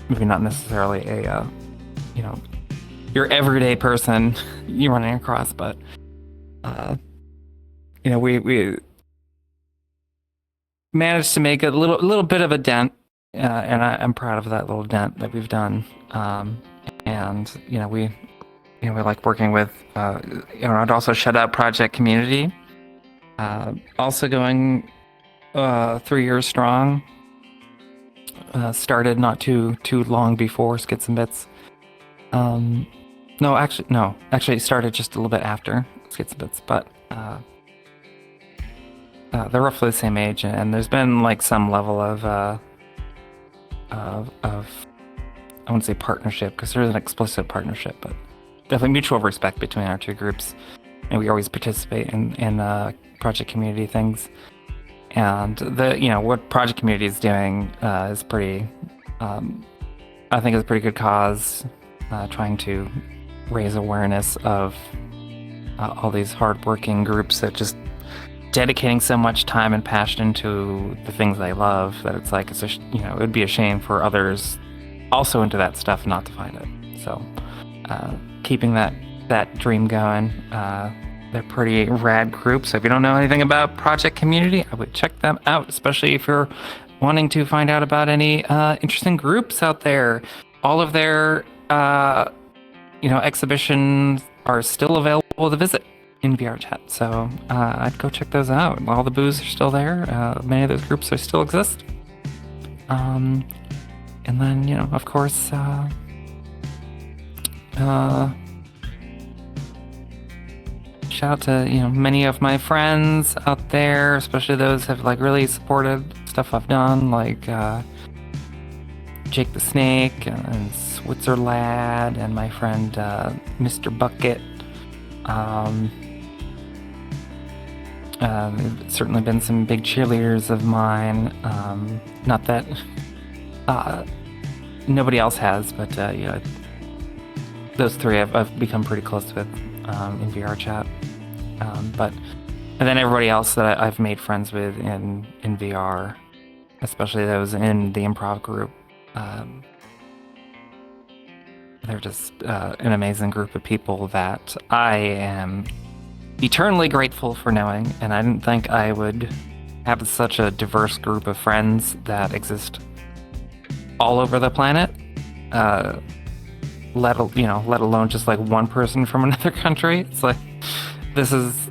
maybe not necessarily a your everyday person you're running across, but uh, we managed to make a little bit of a dent, and I'm proud of that little dent that we've done. And we like working with I'd also shout out Project Community, also going 3 years strong. Started not too long before Skits and Bits. No, actually, it started just a little bit after Skits and Bits, but they're roughly the same age, and there's been like some level of I wouldn't say partnership because there's an explicit partnership, but definitely mutual respect between our two groups, and we always participate in Project Community things. And what Project Community is doing is pretty, I think, is a pretty good cause, trying to raise awareness of all these hardworking groups that just dedicating so much time and passion into the things they love that it's like it would be a shame for others also into that stuff not to find it. So keeping that dream going. They're pretty rad groups. So if you don't know anything about Project Community, I would check them out, especially if you're wanting to find out about any interesting groups out there. All of their exhibitions are still available to visit in VRChat. So I'd go check those out. All the booths are still there. Many of those groups still exist. And then, of course, shout out to many of my friends out there, especially those who have like really supported stuff I've done, like Jake the Snake and Switzer Lad and my friend Mr. Bucket. They've certainly been some big cheerleaders of mine. Not that nobody else has, but those three I've become pretty close with in VRChat. And then everybody else that I've made friends with in VR, especially those in the improv group. They're just an amazing group of people that I am eternally grateful for knowing, and I didn't think I would have such a diverse group of friends that exist all over the planet. Let alone just like one person from another country. It's like this is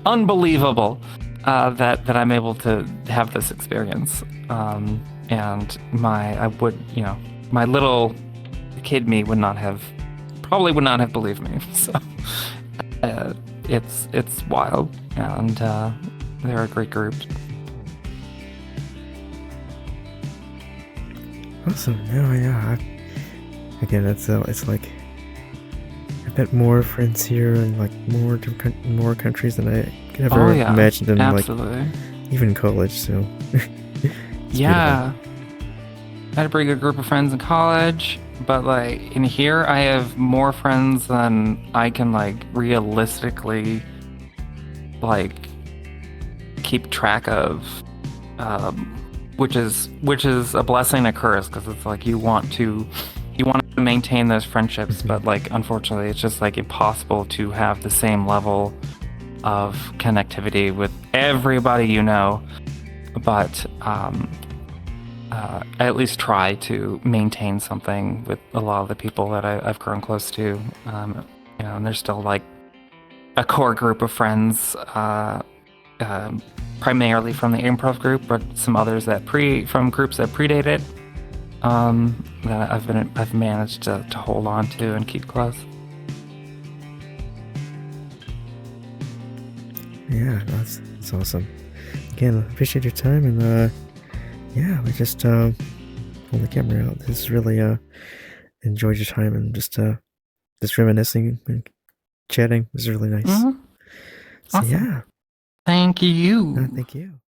unbelievable that I'm able to have this experience. And my little kid me would not have believed me. So it's wild, and they're a great group. Awesome. No, yeah. Again, it's like I bet more friends here and like more countries than I could ever imagined in absolutely. Like even college. So yeah, beautiful. I had a pretty good group of friends in college, but like in here, I have more friends than I can like realistically like keep track of, which is a blessing and a curse, because it's like you want to maintain those friendships, but like unfortunately it's just like impossible to have the same level of connectivity with everybody but I at least try to maintain something with a lot of the people that I've grown close to, and there's still like a core group of friends, primarily from the improv group, but some others from groups that predated, that I've managed to hold on to and keep close. Yeah, that's awesome. Again, I appreciate your time, and yeah, we just pulled the camera out. This is really enjoyed your time, and just reminiscing and chatting was really nice. Mm-hmm. So awesome. yeah, thank you. thank you.